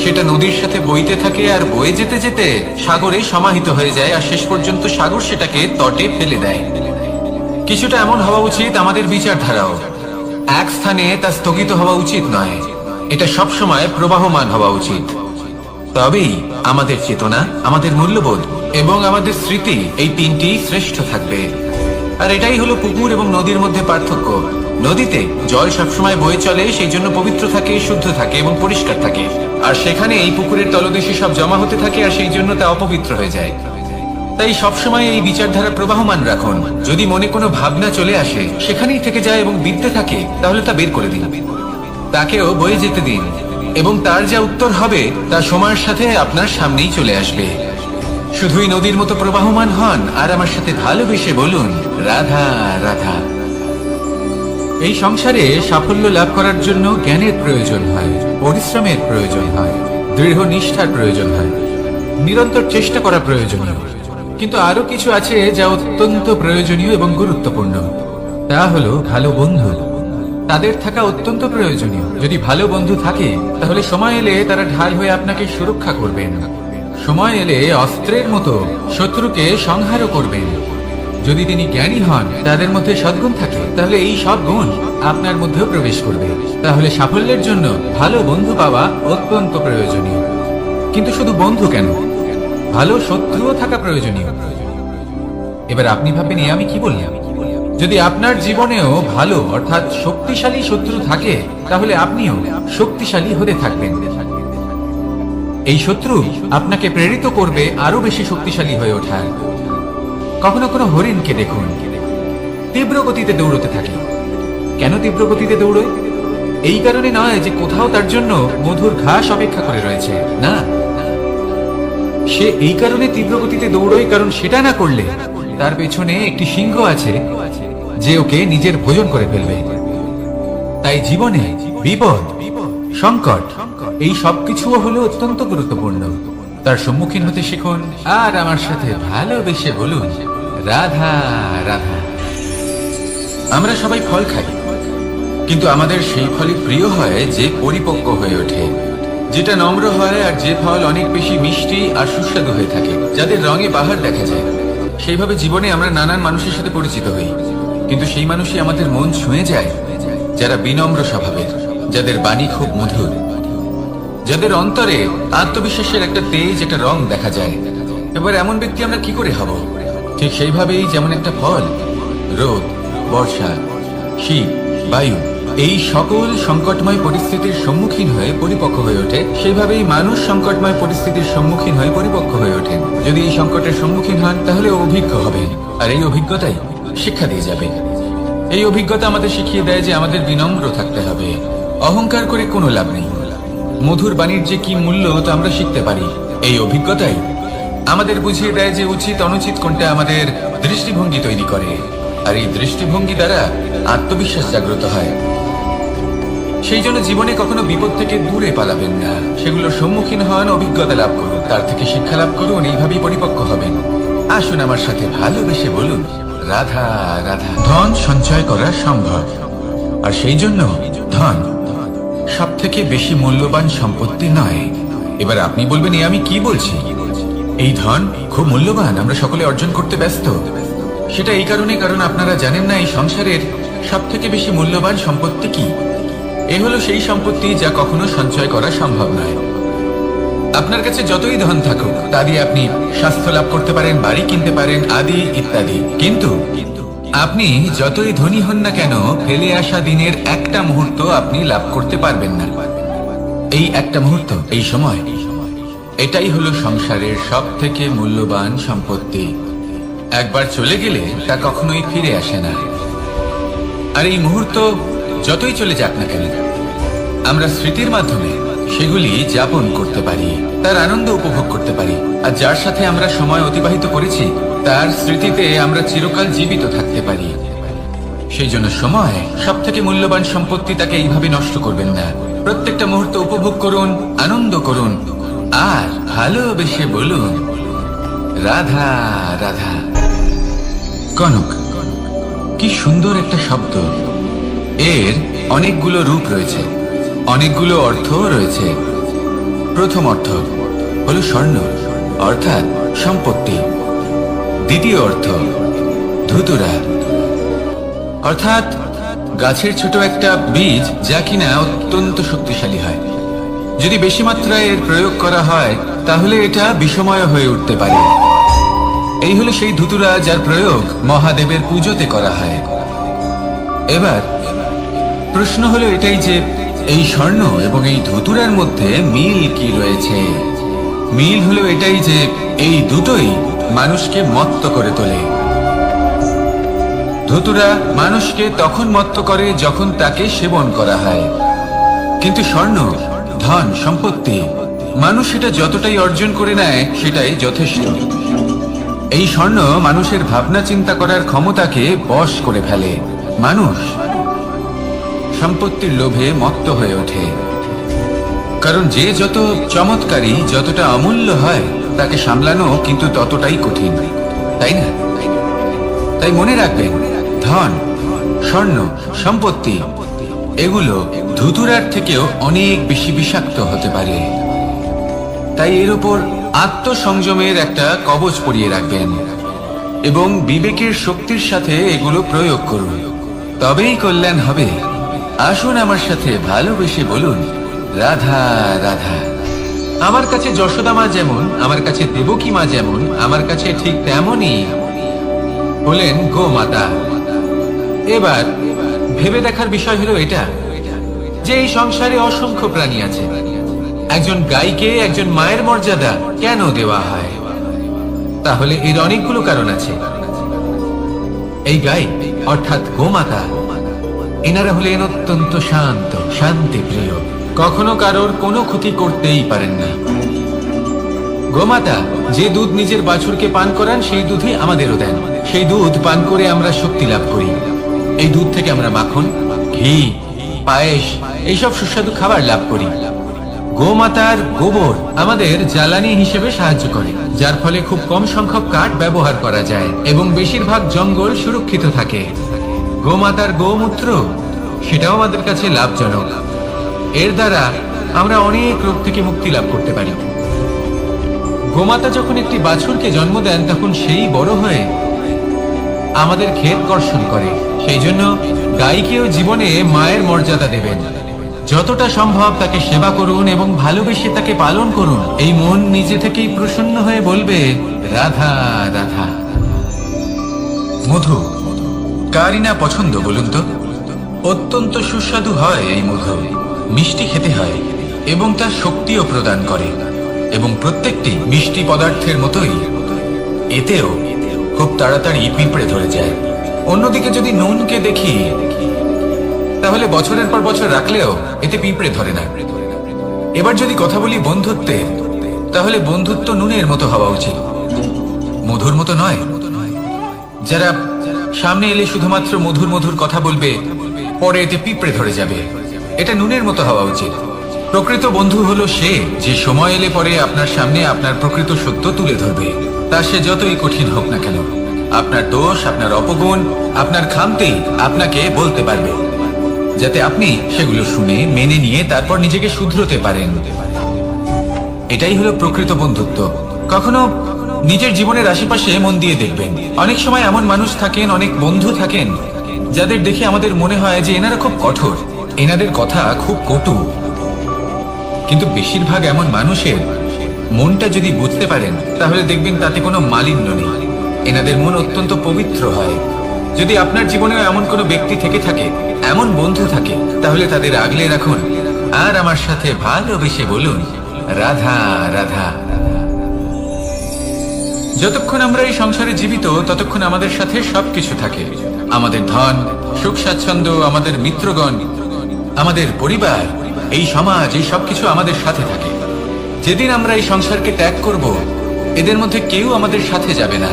সেটা নদীর সাথে বইতে থাকে আর বয়ে যেতে যেতে সাগরে সমাহিত হয়ে যায়, আর শেষ পর্যন্ত সাগর সেটাকে তটে ফেলে দেয়। কিছুটা এমন হওয়া উচিত আমাদের বিচারধারাও। এক স্থানে তা স্থগিত হওয়া উচিত নয়, এটা সবসময় প্রবাহমান হওয়া উচিত। তবেই আমাদের চেতনা, আমাদের মূল্যবোধ এবং আমাদের স্মৃতি, এই তিনটি শ্রেষ্ঠ থাকবে। আর এটাই হলো পুকুর এবং নদীর মধ্যে পার্থক্য। নদীতে জল সবসময় বয়ে চলে, সেই জন্য পবিত্র থাকে, শুদ্ধ থাকে এবং পরিষ্কার থাকে। আর সেখানে এই পুকুরের তলদেশে সব জমা হতে থাকে, আর সেই জন্য তা অপবিত্র হয়ে যায়। তাই সবসময় এই বিচারধারা প্রবাহমান রাখুন। যদি মনে কোনো ভাবনা চলে আসে, সেখানেই থেকে যায় এবং বিদ্যে থাকে, তাহলে তা বের করে দিন, তাকেও বয়ে যেতে দিন, এবং তার যা উত্তর হবে তা সময়ের সাথে আপনার সামনেই চলে আসবে। শুধুই নদীর মতো প্রবাহমান হন আর আমার সাথে ভালোবেসে বলুন, রাধা রাধা। এই সংসারে সাফল্য লাভ করার জন্য জ্ঞানের প্রয়োজন হয়, পরিশ্রমের প্রয়োজন হয়, দৃঢ় নিষ্ঠার প্রয়োজন হয়, নিরন্তর চেষ্টা করা প্রয়োজনীয়। কিন্তু আরো কিছু আছে যা অত্যন্ত প্রয়োজনীয় এবং গুরুত্বপূর্ণ। তা হলো ভালো বন্ধু। তাদের থাকা অত্যন্ত প্রয়োজনীয়। যদি ভালো বন্ধু থাকে, তাহলে সময় এলে তারা ঢাল হয়ে আপনাকে সুরক্ষা করবেন। সময় এলে অস্ত্রের মতো শত্রুকে সংহারও করবেন। যদি তিনি জ্ঞানী হন, তাদের মধ্যে সদ্গুণ থাকে, তাহলে এই সব গুণ আপনার মধ্যেও প্রবেশ করবে। তাহলে সাফল্যের জন্য ভালো বন্ধু পাওয়া অত্যন্ত প্রয়োজনীয়। কিন্তু শুধু বন্ধু কেন, ভালো শত্রুও থাকা প্রয়োজনীয়। এবার আপনি ভাবেন, আমি কি বললাম? যদি আপনার জীবনেও ভালো অর্থাৎ শক্তিশালী শত্রু থাকে, তাহলে আপনিও শক্তিশালী হতে থাকবেন। এই শত্রু আপনাকে প্রেরিত করবে আরো বেশি শক্তিশালী হয়ে ওঠার। কখনো কোনো হরিণকে দেখুন, তীব্র গতিতে দৌড়তে থাকে। কেন তীব্র গতিতে দৌড়য়? এই কারণে নয় যে কোথাও তার জন্য মধুর ঘাস অপেক্ষা করে রয়েছে, না। সে এই কারণে তীব্র গতিতে দৌড়য় কারণ সেটা না করলে তার পেছনে একটি সিংহ আছে যে ওকে নিজের ভোজন করে ফেলবে। তাই জীবনে বিপদ, সংকট, এই সবকিছুও হলো অত্যন্ত গুরুত্বপূর্ণ। তার সম্মুখীন হতে শিখুন আর আমার সাথে ভালোবেসে বলুন, রাধা রাধা। আমরা সবাই ফল খাই, কিন্তু আমাদের সেই ফলই প্রিয় হয় যে পরিপক্ক হয়ে ওঠে, যেটা নম্র হয়, আর যে ফল অনেক বেশি মিষ্টি আর সুস্বাদু হয়ে থাকে, যাদের রঙে বাহার দেখা যায়। সেইভাবে জীবনে আমরা নানান মানুষের সাথে পরিচিত হই, কিন্তু সেই মানুষই আমাদের মন ছুঁয়ে যায় যারা বিনম্র স্বভাবের, যাদের বাণী খুব মধুর, যাদের অন্তরে আত্মবিশ্বাসের একটা তেজ, একটা রং দেখা যায়। এবার এমন ব্যক্তি আমরা কি করে হব? ঠিক সেইভাবেই যেমন একটা ফল রোদ, বর্ষা, শীত, বায়ু এই সকল সংকটময় পরিস্থিতির সম্মুখীন হয়ে পরিপক্ক হয়ে ওঠে, সেইভাবেই মানুষ সংকটময় পরিস্থিতির সম্মুখীন হয়ে পরিপক্ক হয়ে ওঠেন। যদি এই সংকটের সম্মুখীন হন তাহলে অভিজ্ঞ হবেন, আর এই অভিজ্ঞতাই শিক্ষা দিয়ে যাবে। এই অভিজ্ঞতা আমাদের শিখিয়ে দেয় যে আমাদের বিনম্র থাকতে হবে। অহংকার করে কোনো লাভ নেই। মধুর বাণীর যে কি মূল্য তা আমরা শিখতে পারি। এই অভিজ্ঞতাই আমাদের বুঝিয়ে দেয় যে উচিত অনুচিত কোনটা আমাদের দৃষ্টিভঙ্গি তৈরি করে, আর এই দৃষ্টিভঙ্গি দ্বারা আত্মবিশ্বাস জাগ্রত হয়। সেই জন্য জীবনে কখনো বিপদ থেকে দূরে পালাবেন না, সেগুলোর সম্মুখীন হন, অভিজ্ঞতা লাভ করুন, তার থেকে শিক্ষা লাভ করুন, এইভাবেই পরিপক্ক হবেন। আসুন আমার সাথে ভালোবেসে বলুন, রাধা রাধা। ধন সঞ্চয় করা সম্ভব, আর সেই জন্য ধন সব থেকে বেশি মূল্যবান সম্পত্তি নয়। এবার আপনি বলবেন, আমি কি বলছি? এই ধন খুব মূল্যবান, আমরা সকলে অর্জন করতে ব্যস্ত। সেটা এই কারণে, কারণ আপনারা জানেন না এই সংসারের সব থেকে বেশি মূল্যবান সম্পত্তি কি। এ হলো সেই সম্পত্তি যা কখনো সঞ্চয় করা সম্ভব নয়। আপনার কাছে যতই ধন থাকুক তা দিয়ে আপনি স্বাস্থ্য লাভ করতে পারেন, বাড়ি কিনতে পারেন, আদি ইত্যাদি, কিন্তু আপনি যতই ধনী হন না কেন, ফেলে আসা দিনের একটা মুহূর্ত আপনি লাভ করতে পারবেন না। এই একটা মুহূর্ত, এই সময়, এটাই হলো সংসারের সব থেকে মূল্যবান সম্পত্তি। একবার চলে গেলে তা কখনোই ফিরে আসে না। আর এই মুহূর্ত যতই চলে যাক না কেন, আমরা স্মৃতির মাধ্যমে সেগুলি যাপন করতে পারি, তার আনন্দ উপভোগ করতে পারি। আর যার সাথে আমরা সময় অতিবাহিত করেছি তার স্মৃতিতে আমরা চিরকাল জীবিত থাকতে পারি। সেই জন্য সময় সব থেকে মূল্যবান সম্পত্তি, তাকে এইভাবে নষ্ট করবেন না। প্রত্যেকটা মুহূর্ত উপভোগ করুন, আনন্দ করুন, আর ভালোবেসে বলুন, রাধা রাধা। কনক, কি সুন্দর একটা শব্দ। এর অনেকগুলো রূপ রয়েছে, অনেকগুলো অর্থ রয়েছে। প্রথম অর্থ হলো স্বর্ণ, অর্থাৎ সম্পত্তি। দ্বিতীয় অর্থ ধুতুরা, অর্থাৎ গাছের ছোট একটা বীজ, যা কিনা অত্যন্ত শক্তিশালী হয়। যদি বেশি মাত্রায় এর প্রয়োগ করা হয় তাহলে এটা বিষময় হয়ে উঠতে পারে। এই হলো সেই ধুতুরা যার প্রয়োগ মহাদেবের পুজোতে করা হয়। এবার প্রশ্ন হলো এটাই যে এই স্বর্ণ এবং এই ধুতুরার মধ্যে মিল কি রয়েছে। মিল হলো এটাই যে এই দুটোই মানুষকে মত্ত করে তোলে। ধুতুরা মানুষকে তখন মত্ত করে যখন তাকে সেবন করা হয়, কিন্তু স্বর্ণ, ধন, সম্পত্তি, মানুষ সেটা যতটাই অর্জন করে নেয় সেটাই যথেষ্ট। এই স্বর্ণ মানুষের ভাবনা চিন্তা করার ক্ষমতাকে বশ করে ফেলে। মানুষ সম্পত্তির লোভে মত্ত হয়ে ওঠে, কারণ যে যত চমৎকারী, যতটা অমূল্য হয় তাকে সামলানো কিন্তু ততটাই কঠিন, তাই না? তাই মনে রাখবেন, ধন, স্বর্ণ, সম্পত্তি এগুলো ধুতুরার থেকেও অনেক বেশি বিষাক্ত হতে পারে। তাই এর উপর আত্মসংযমের একটা কবচ পরিয়ে রাখবেন এবং বিবেকের শক্তির সাথে এগুলো প্রয়োগ করুন, তবেই কল্যাণ হবে। আসুন আমার সাথে ভালোবেসে বলুন, রাধা রাধা। আমার কাছে যশোদা মা যেমন, আমার কাছে দেবকী মা যেমন, আমার কাছে ঠিক তেমনই হলেন গোমাতা। এবার ভেবে দেখার বিষয় হলো এটা যে এই সংসারে অসংখ্য প্রাণী আছে, একজন গাইকে একজন মায়ের মর্যাদা কেন দেওয়া হয়? তাহলে এর অনেকগুলো কারণ আছে। এই গাই অর্থাৎ গোমাতা, এনারা হলেন অত্যন্ত শান্ত, শান্তি প্রিয়, কখনো কারোর কোনো ক্ষতি করতেই পারেন না। গোমাতা যে দুধ নিজের বাছুরকে পান করান সেই দুধই আমাদেরও দেন। সেই দুধ পান করে আমরা শক্তি লাভ করি। এই দুধ থেকে আমরা মাখন, ঘি, পায়েস, এইসব সুস্বাদু খাবার লাভ করি। গোমাতার গোবর আমাদের জ্বালানি হিসেবে সাহায্য করে, যার ফলে খুব কম সংখ্যক কাঠ ব্যবহার করা যায় এবং বেশিরভাগ জঙ্গল সুরক্ষিত থাকে। গোমাতার গোমূত্র, সেটাও আমাদের কাছে লাভজনক। এর দ্বারা আমরা অনেক রোগ থেকে মুক্তি লাভ করতে পারি। গোমাতা যখন একটি বাছুরকে জন্ম দেন তখন সেই বড় হয়ে আমাদের ক্ষেত কর্ষণ করে। সেই জন্য গাইকেও জীবনে মায়ের মর্যাদা দেবেন। যতটা সম্ভব তাকে সেবা করুন এবং ভালোবেসে তাকে পালন করুন। এই মন নিজে থেকেই প্রসন্ন হয়ে বলবে, রাধা রাধা। মধু কারই না পছন্দ বলুন তো? অত্যন্ত সুস্বাদু হয় এই মধু, মিষ্টি খেতে হয় এবং তা শক্তিও প্রদান করে, এবং প্রত্যেকটি মিষ্টি পদার্থের মতোই এতেও খুব তাড়াতাড়ি পিঁপড়ে ধরে যায়। অন্যদিকে যদি নুনকে দেখি, তাহলে বছরের পর বছর রাখলেও এতে পিঁপড়ে ধরে না। এবার যদি কথা বলি বন্ধুত্বের, তাহলে বন্ধুত্ব নুনের মতো হওয়া উচিত, মধুর মতো নয়। যারা সামনে এলে শুধুমাত্র মধুর মধুর কথা বলবে, পরে এতে পিঁপড়ে ধরে যাবে, এটা নুনের মতো হওয়া উচিত। প্রকৃত বন্ধু হলো সে যে সময় এলে পরে আপনার সামনে আপনার প্রকৃত সত্য তুলে ধরবে, তা সে যতই কঠিন হোক না কেন। আপনার দোষ, আপনার অপগুণ, আপনার খামতি আপনাকে বলতে পারবে, যাতে আপনি সেগুলো শুনে মেনে নিয়ে তারপর নিজেকে শুধরোতে পারেন। এটাই হলো প্রকৃত বন্ধুত্ব। কখনো নিজের জীবনের আশেপাশে মন দিয়ে দেখবেন, অনেক সময় এমন মানুষ থাকেন, অনেক বন্ধু থাকেন, যাদের দেখে আমাদের মনে হয় যে এনারা খুব কঠোর, এনাদের কথা খুব কটু। কিন্তু বেশিরভাগ এমন মানুষের মনটা যদি বুঝতে পারেন, তাহলে দেখবেন তাতে কোনো মালিন্য নেই, এনাদের মন অত্যন্ত পবিত্র হয়। যদি আপনার জীবনেও এমন কোনো ব্যক্তি থেকে থাকে, এমন বন্ধু থাকে, তাহলে তাদের আগলে রাখুন আর আমার সাথে ভালোবেসে বলুন, রাধা রাধা। যতক্ষণ আমরা এই সংসারে জীবিত, ততক্ষণ আমাদের সাথে সবকিছু থাকে, আমাদের ধন, সুখ স্বাচ্ছন্দ্য, আমাদের মিত্রগণ, আমাদের পরিবার, এই সমাজ, এই সবকিছু আমাদের সাথে থাকে। যেদিন আমরা এই সংসারকে ত্যাগ করব, এদের মধ্যে কেউ আমাদের সাথে যাবে না,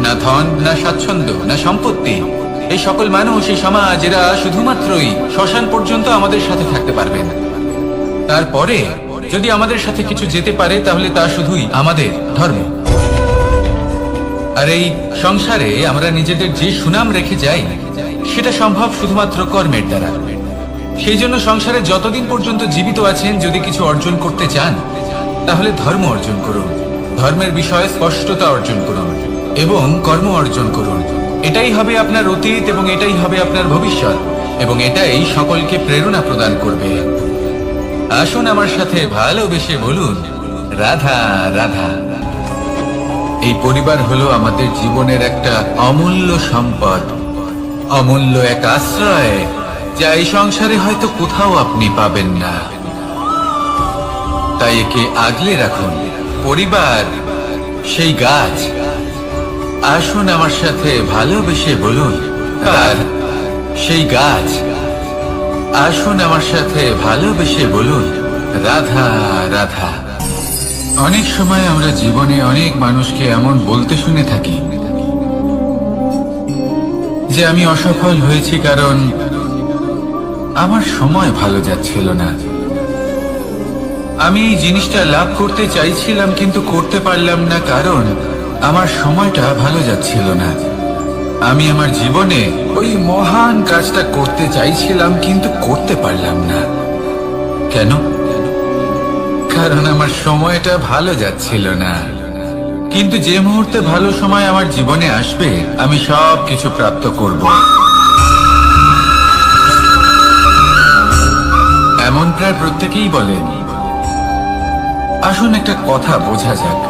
না ধন, না স্বাচ্ছন্দ্য, না সম্পত্তি। এই সকল মানুষ, এই সমাজ, এরা শুধুমাত্রই শ্মশান পর্যন্ত আমাদের সাথে থাকতে পারবেন। তারপরে যদি আমাদের সাথে কিছু যেতে পারে, তাহলে তা শুধুই আমাদের ধর্ম। আর এই সংসারে আমরা নিজেদের যে সুনাম রেখে যাই, সেটা সম্ভব শুধুমাত্র কর্মের দ্বারা। সেই জন্য সংসারে যতদিন পর্যন্ত জীবিত আছেন, যদি কিছু অর্জন করতে চান, তাহলে ধর্ম অর্জন করুন, ধর্মের বিষয়ে স্পষ্টতা অর্জন করুন এবং কর্ম অর্জন করুন। এটাই হবে আপনার অতীত এবং এটাই হবে আপনার ভবিষ্যৎ, এবং এটাই সকলকে প্রেরণা প্রদান করবে। আসুন আমার সাথে ভালোবেসে বলুন, রাধা রাধা। এই পরিবার হলো আমাদের জীবনের একটা অমূল্য সম্পদ, অমূল্য এক আশ্রয়, যা এই সংসারে হয়তো কোথাও আপনি পাবেন না। তাই একে আগলে রাখুন। পরিবার সেই গাছ। আসুন আমার সাথে ভালোবেসে বলুন, আর সেই গাছ। আসুন আমার সাথে ভালোবেসে বলুন, রাধা রাধা। অনেক সময় আমরা জীবনে অনেক মানুষকে এমন বলতে শুনে থাকি যে আমি অসফল হয়েছি কারণ আমার সময় ভালো যাচ্ছিল না, আমি এই জিনিসটা লাভ করতে চাইছিলাম কিন্তু করতে পারলাম না কারণ আমার সময়টা ভালো যাচ্ছিল না, আমি আমার জীবনে ওই মহান কাজটা করতে চাইছিলাম কিন্তু করতে পারলাম না। কেন? কারণ আমার সময়টা ভালো যাচ্ছিল না। কিন্তু যে মুহূর্তে ভালো সময় আমার জীবনে আসবে, আমি সব কিছু প্রাপ্ত করব। এমন প্রায় প্রত্যেকেই বলেন। আসুন একটা কথা বোঝা যাক।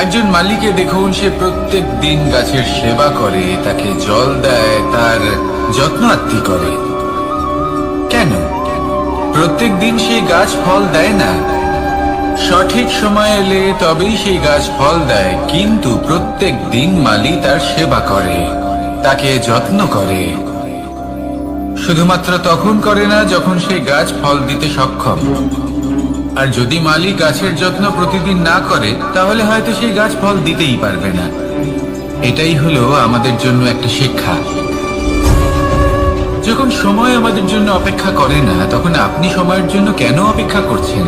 একজন মালিকে দেখুন, সে প্রত্যেক দিন গাছের সেবা করে, তাকে জল দেয়, তার যত্ন আত্তি করে। কেন? প্রত্যেক দিন সেই গাছ ফল দেয় না, সঠিক সময় এলে তবেই সেই গাছ ফল দেয়, কিন্তু প্রত্যেক দিন মালি তার সেবা করে, তাকে যত্ন করে। শুধুমাত্র তখন করে না যখন সেই গাছ ফল দিতে সক্ষম। আর যদি মালি গাছের যত্ন প্রতিদিন না করে, তাহলে হয়তো সেই গাছ ফল দিতেই পারবে না। এটাই হলো আমাদের জন্য একটা শিক্ষা। যখন সময় আমাদের জন্য অপেক্ষা করে না, তখন আপনি সময়ের জন্য কেন অপেক্ষা করছেন?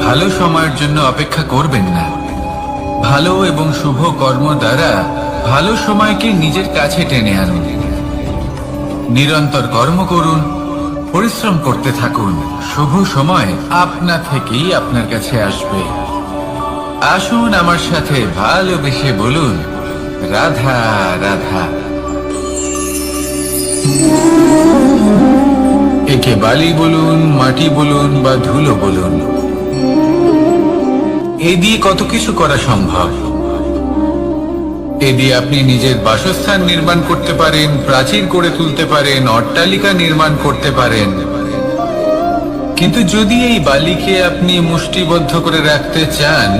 ভালো সময়ের জন্য অপেক্ষা করবেন না। ভালো এবং শুভ কর্ম দ্বারা ভালো সময়কে নিজের কাছে টেনে আনুন। নিরন্তর কর্ম করুন, পরিশ্রম করতে থাকুন, শুভ সময় আপনা থেকেই আপনার কাছে আসবে। আসুন আমার সাথে ভালোবেসে বলুন, রাধা রাধা। একে বালি বলুন, মাটি বলুন বা ধুলো বলুন, এ দিয়ে কত কিছু করা সম্ভব। এ দিয়ে আপনি নিজের বাসস্থান নির্মাণ করতে পারেন, প্রাচীর করে তুলতে পারেন, অট্টালিকা নির্মাণ করতে পারেন। কিন্তু যদি এই বালিকে আপনি মুষ্টিবদ্ধ করে রাখতে চান,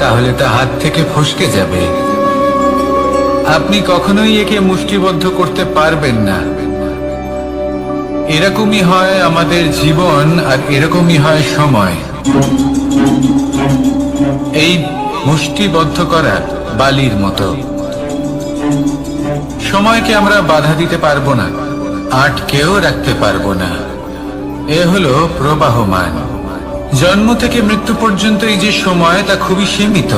তাহলে তা হাত থেকে ফসকে যাবে। আপনি কখনোই একে মুষ্টিবদ্ধ করতে পারবেন না। এরকমই হয় আমাদের জীবন, আর এরকমই হয় সময়। এই মুষ্টিবদ্ধ করা বালির মতো। সময়কে আমরা বাধা দিতে পারবো না, আটকেও রাখতে পারবো না। এ হলো প্রবাহমান। জন্ম থেকে মৃত্যু পর্যন্ত এই যে সময়, তা খুবই সীমিত।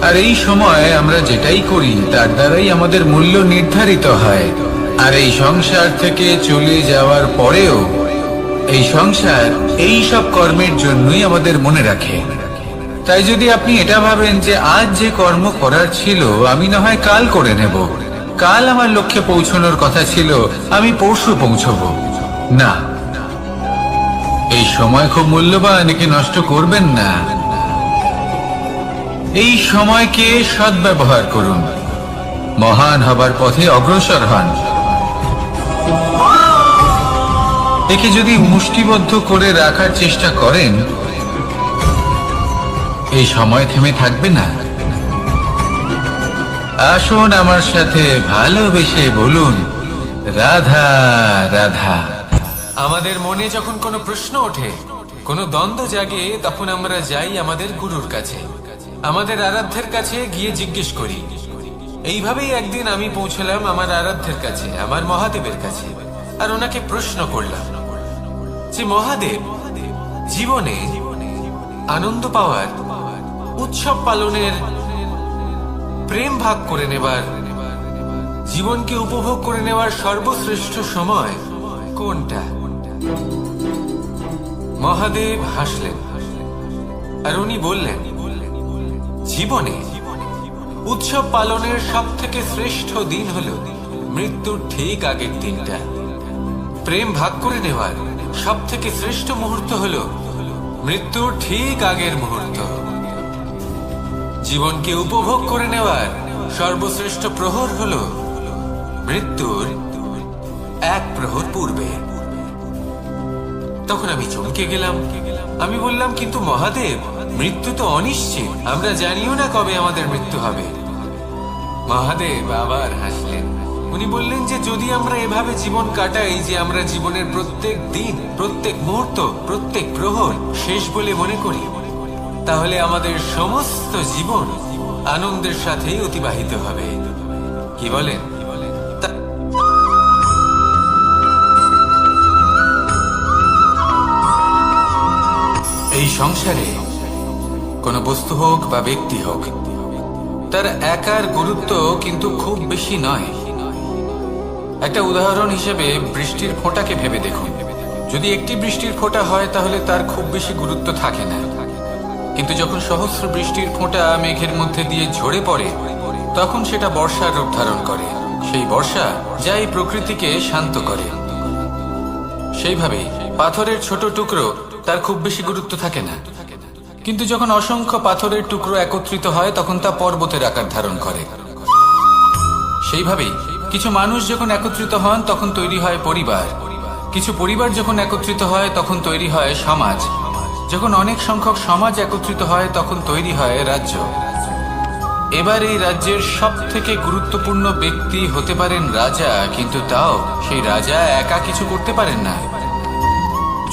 আর এই সময় আমরা যেটাই করি তার দ্বারাই আমাদের মূল্য নির্ধারিত হয়। আর এই সংসার থেকে চলে যাওয়ার পরেও এই সংসার এই সব কর্মের জন্যই আমাদের মনে রাখে। তাই যদি আপনি এটা ভাবেন যে আজ যে কর্ম করার ছিল আমি না হয় কাল করে নেব, কাল আমার লক্ষ্যে পৌঁছানোর কথা ছিল আমি পরশু পৌঁছবো, না, এই সময় খুব মূল্যবান, একে নষ্ট করবেন না। এই সময়কে সদ্ব্যবহার করুন, মহান হবার পথে অগ্রসর হন। একে যদি মুষ্টিবদ্ধ করে রাখার চেষ্টা করেন, এই সময় থেমে থাকবে না। আসুন আমার সাথে ভালোবেসে বলুন, রাধা রাধা। আমাদের মনে যখন কোনো প্রশ্ন ওঠে, কোনো দ্বন্দ্ব জাগে, তখন আমরা যাই আমাদের গুরুর কাছে, আমাদের আরাধ্যের কাছে গিয়ে জিজ্ঞেস করি। এইভাবেই একদিন আমি পৌঁছলাম আমার আরাধ্যের কাছে, আমার মহাদেবের কাছে, আর ওনাকে প্রশ্ন করলাম যে মহাদেব, জীবনে আনন্দ পাওয়ার, উৎসব পালনের, প্রেম ভাগ করে নেবার, জীবনকে উপভোগ করে নেওয়ার সর্বশ্রেষ্ঠ সময় কোনটা? মহাদেব হাসলেন আর উনি বললেন, জীবনে উৎসব পালনের সব থেকে শ্রেষ্ঠ দিন হলো মৃত্যুর ঠিক আগের দিনটা। প্রেম ভাগ করে নেওয়ার সব থেকে শ্রেষ্ঠ মুহূর্ত হলো মৃত্যুর ঠিক আগের মুহূর্ত। জীবনকে উপভোগ করে নেওয়ার সর্বশ্রেষ্ঠ প্রহর হলো মৃত্যুর এক প্রহর পূর্বে। তখন আমি চমকে গেলাম। আমি বললাম, কিন্তু মহাদেব, মৃত্যু তো অনিশ্চিত, আমরা জানিও না কবে আমাদের মৃত্যু হবে। মহাদেব আবার হাসলেন। উনি বললেন যে যদি আমরা এভাবে জীবন কাটাই যে আমরা জীবনের প্রত্যেক দিন, প্রত্যেক মুহূর্ত, প্রত্যেক প্রহর শেষ বলে মনে করি, তাহলে আমাদের সমস্ত জীবন আনন্দের সাথেই অতিবাহিত হবে। কি বলেন? এই সংসারে কোনো বস্তু হোক বা ব্যক্তি হোক, তার একার গুরুত্ব কিন্তু খুব বেশি নয়। একটা উদাহরণ হিসেবে বৃষ্টির ফোঁটাকে ভেবে দেখুন। যদি একটি বৃষ্টির ফোঁটা হয় তাহলে তার খুব বেশি গুরুত্ব থাকে না, কিন্তু যখন সহস্র বৃষ্টির ফোঁটা মেঘের মধ্যে দিয়ে ঝরে পড়ে, তখন সেটা বর্ষার রূপ ধারণ করে। সেই বর্ষা যা এই প্রকৃতিকে শান্ত করে। সেইভাবে পাথরের ছোট টুকরো, তার খুব বেশি গুরুত্ব থাকে না, কিন্তু যখন অসংখ্য পাথরের টুকরো একত্রিত হয় তখন তা পর্বতের আকার ধারণ করে। সেইভাবেই কিছু মানুষ যখন একত্রিত হন তখন তৈরি হয় পরিবার, কিছু পরিবার যখন একত্রিত হয় তখন তৈরি হয় সমাজ, যখন অনেক সংখ্যক সমাজ একত্রিত হয় তখন তৈরি হয় রাজ্য। এবার এই রাজ্যের সব থেকে গুরুত্বপূর্ণ ব্যক্তি হতে পারেন রাজা, কিন্তু তাও সেই রাজা একা কিছু করতে পারেন না।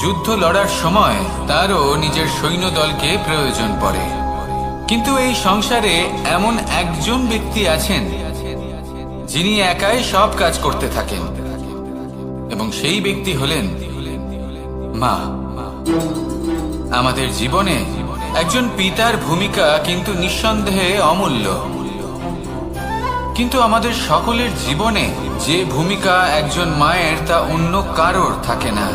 যুদ্ধ লড়ার সময় তারও নিজের সৈন্যদলকে প্রয়োজন পড়ে। কিন্তু এই সংসারে এমন একজন ব্যক্তি আছেন যিনি একাই সব কাজ করতে থাকেন, এবং সেই ব্যক্তি হলেন মা। আমাদের জীবনে একজন পিতার ভূমিকা কিন্তু নিঃসন্দেহে অমূল্য, কিন্তু আমাদের সকলের জীবনে যে ভূমিকা একজন মায়ের তা অন্য কারোর থাকে না।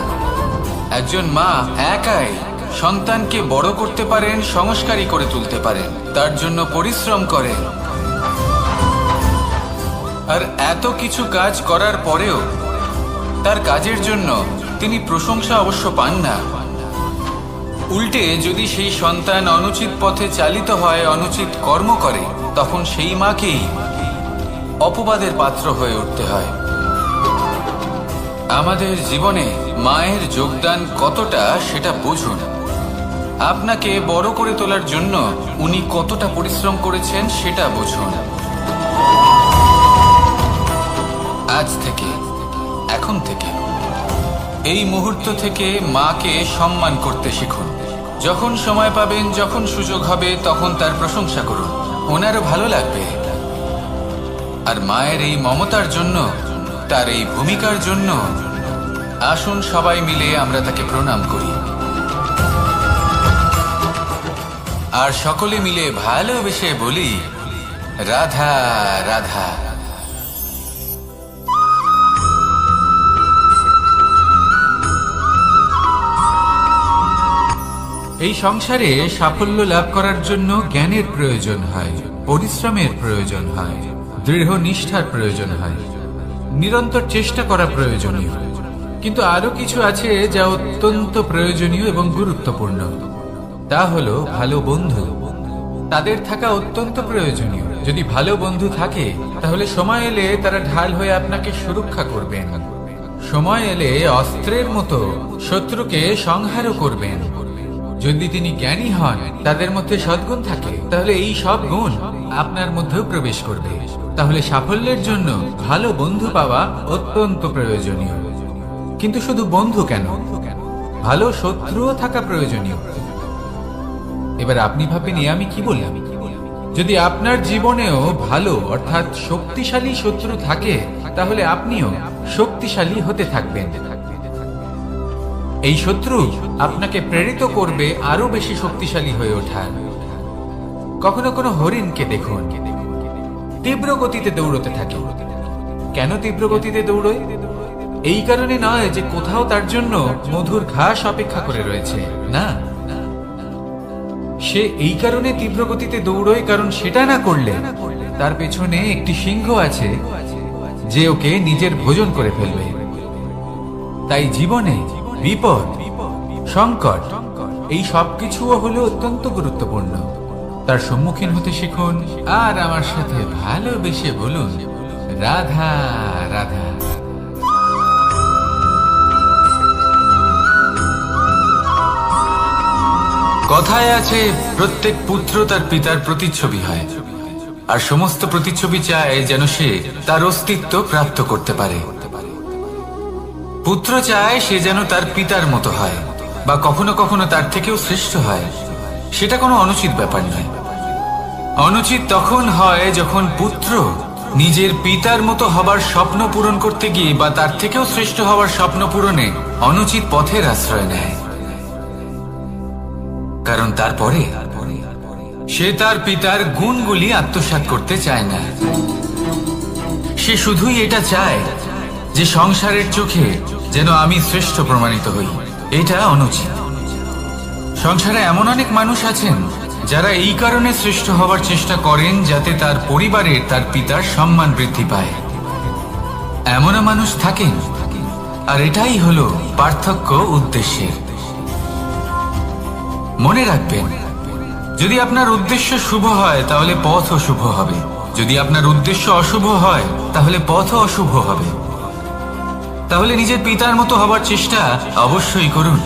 একজন মা একাই সন্তানকে বড় করতে পারেন, সংস্কারী করে তুলতে পারেন, তার জন্য পরিশ্রম করেন। আর এত কিছু কাজ করার পরেও তার কাজের জন্য তিনি প্রশংসা অবশ্য পান না, উল্টে যদি সেই সন্তান অনুচিত পথে চালিত হয়, অনুচিত কর্ম করে, তখন সেই মাকেই অপবাদের পাত্র হয়ে উঠতে হয়। আমাদের জীবনে মায়ের যোগদান কতটা সেটা বুঝুন। আপনাকে বড় করে তোলার জন্য উনি কতটা পরিশ্রম করেছেন সেটা বুঝুন। আজ থেকে, এখন থেকে, এই মুহূর্ত থেকে মাকে সম্মান করতে শিখুন। যখন সময় পাবেন, যখন সুযোগ হবে, তখন তার প্রশংসা করুন। ওনারও ভালো লাগবে। আর মায়ের এই মমতার জন্য, তার এই ভূমিকার জন্য আসুন সবাই মিলে আমরা তাকে প্রণাম করি, আর সকলে মিলে ভালোবেসে বলি, রাধা রাধা। এই সংসারে সাফল্য লাভ করার জন্য জ্ঞানের প্রয়োজন হয়, পরিশ্রমের প্রয়োজন হয়, দৃঢ় নিষ্ঠার প্রয়োজন হয়, নিরন্তর চেষ্টা করা প্রয়োজনীয়। কিন্তু আরো কিছু আছে যা অত্যন্ত প্রয়োজনীয় এবং গুরুত্বপূর্ণ। তা হলো ভালো বন্ধু। তাদের থাকা অত্যন্ত প্রয়োজনীয়। যদি ভালো বন্ধু থাকে তাহলে সময় এলে তারা ঢাল হয়ে আপনাকে সুরক্ষা করবেন। সময় এলে অস্ত্রের মতো শত্রুকে সংহারও করবেন। যদি তিনি জ্ঞানী হন, তাদের মধ্যে সদ্গুণ থাকে, তাহলে এই সব গুণ আপনার মধ্যেও প্রবেশ করবে। তাহলে সাফল্যের জন্য ভালো বন্ধু পাওয়া অত্যন্ত প্রয়োজনীয়। কিন্তু শুধু বন্ধু কেন, ভালো শত্রুও থাকা প্রয়োজনীয়। এবার আপনি ভাবেন আমি কি বললাম? যদি আপনার জীবনেও ভালো অর্থাৎ শক্তিশালী শত্রু থাকে, তাহলে আপনিও শক্তিশালী হতে থাকবেন। এই শত্রু আপনাকে প্রেরিত করবে আরো বেশি শক্তিশালী হয়ে ওঠার। কখনো কোনো হরিণকে দেখুন, তীব্র গতিতে দৌড়তে থাকে। কেন তীব্র গতিতে দৌড়য়? এই কারণে নয় যে কোথাও তার জন্য মধুর ঘাস অপেক্ষা করে রয়েছে, না। সে এই কারণে তীব্র গতিতে দৌড়য় কারণ সেটা না করলে তার পেছনে একটি সিংহ আছে যে ওকে নিজের ভোজন করে ফেলবে। তাই জীবনে বিপদ, সংকট, এই সবকিছুও হলো অত্যন্ত গুরুত্বপূর্ণ। তার সম্মুখীন হতে শিখুন আর আমার সাথে ভালোবেসে বলুন, রাধা রাধা। কথায় আছে, প্রত্যেক পুত্র তার পিতার প্রতিচ্ছবি হয়, আর সমস্ত প্রতিচ্ছবি চায় যেন সে তার অস্তিত্ব প্রাপ্ত করতে পারে। পুত্র চায় সে যেন তার পিতার মতো হয়, বা কখনো কখনো তার থেকেও শ্রেষ্ঠ হয়। সেটা কোনো অনুচিত ব্যাপার নয়। অনুচিত তখন হয় যখন পুত্র নিজের পিতার মতো হবার স্বপ্ন পূরণ করতে গিয়ে বা তার থেকেও শ্রেষ্ঠ হওয়ার স্বপ্ন পূরণে অনুচিত পথের আশ্রয় নেয়। কারণ তারপরে সে তার পিতার গুণগুলি আত্মসাৎ করতে চায় না। সে শুধুই এটা চায় যে সংসারের চোখে যেন আমি শ্রেষ্ঠ প্রমাণিত হই। এটা অনুচিত। সংসারে এমন অনেক মানুষ আছেন যারা এই কারণে শ্রেষ্ঠ হওয়ার চেষ্টা করেন যাতে তার পরিবারের, তার পিতার সম্মান বৃদ্ধি পায়। এমনও মানুষ থাকেন, আর এটাই হলো পার্থক্য উদ্দেশ্যের। মনে রাখবেন, যদি আপনার উদ্দেশ্য শুভ হয় তাহলে পথও শুভ হবে। যদি আপনার উদ্দেশ্য অশুভ হয় তাহলে পথও অশুভ হবে। তাহলে নিজের পিতার মতো হবার চেষ্টা অবশ্যই করুন,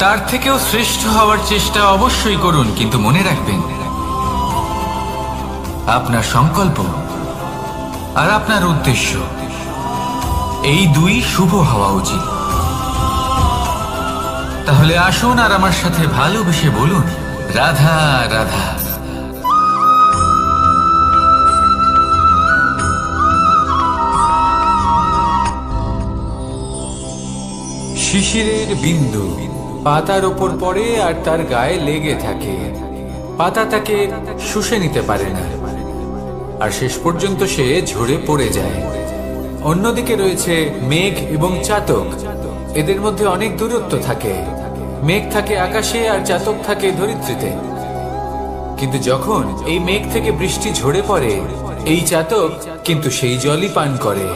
তার থেকেও শ্রেষ্ঠ হওয়ার চেষ্টা অবশ্যই করুন। কিন্তু মনে রাখবেন, আপনার সংকল্প আর আপনার উদ্দেশ্য এই দুই শুভ হওয়া উচিত। তাহলে আসুন আর আমার সাথে ভালোবেসে বলুন, রাধা রাধা। শিশিরের বিন্দু পাতার ওপর পড়ে আর তার গায়ে লেগে থাকে। পাতা তাকে শুষে নিতে পারে না, আর শেষ পর্যন্ত সে ঝরে পড়ে যায়। অন্যদিকে রয়েছে মেঘ এবং চাতক। এদের মধ্যে অনেক দূরত্ব থাকে। মেঘ থাকে আকাশে আর চাতক থাকে ধরিত্রীতে। কিন্তু যখন এই মেঘ থেকে বৃষ্টি ঝরে পড়ে, এই চাতক কিন্তু সেই জলই পান করে,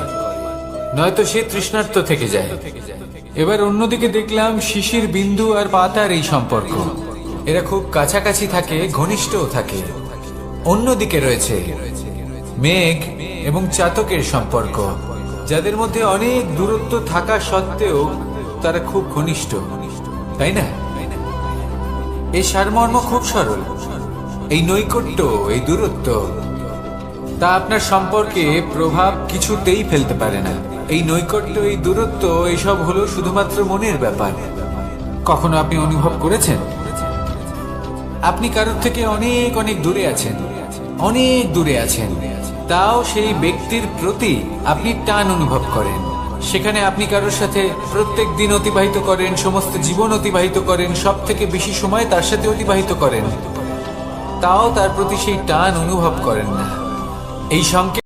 নয়তো সে তৃষ্ণার্ত থেকে যায়। এবার অন্যদিকে দেখলাম শিশির বিন্দু আর পাতার এই সম্পর্ক। এরা খুব কাছাকাছি থাকে, ঘনিষ্ঠও থাকে। অন্যদিকে রয়েছে মেঘ এবং চাতকের সম্পর্ক, যাদের মধ্যে অনেক দূরত্ব থাকা সত্ত্বেও তারা খুব ঘনিষ্ঠ, তাই না? এই সারমর্ম খুব সরল। এই নৈকট্য, এই দূরত্ব, তা আপনার সম্পর্কে প্রভাব কিছুতেই ফেলতে পারে না। এই নৈকট্য, এই দূরত্ব, এইসব হলো শুধুমাত্র মনের ব্যাপার। কখনো আপনি অনুভব করেছেন আপনি কারোর থেকে অনেক অনেক দূরে আছেন, অনেক দূরে আছেন, তাও সেই ব্যক্তির প্রতি আপনি টান অনুভব করেন। সেখানে আপনি কারোর সাথে প্রত্যেক দিন অতিবাহিত করেন, সমস্ত জীবন অতিবাহিত করেন, সব থেকে বেশি সময় তার সাথে অতিবাহিত করেন, তাও তার প্রতি সেই টান অনুভব করেন না। এই সংকেত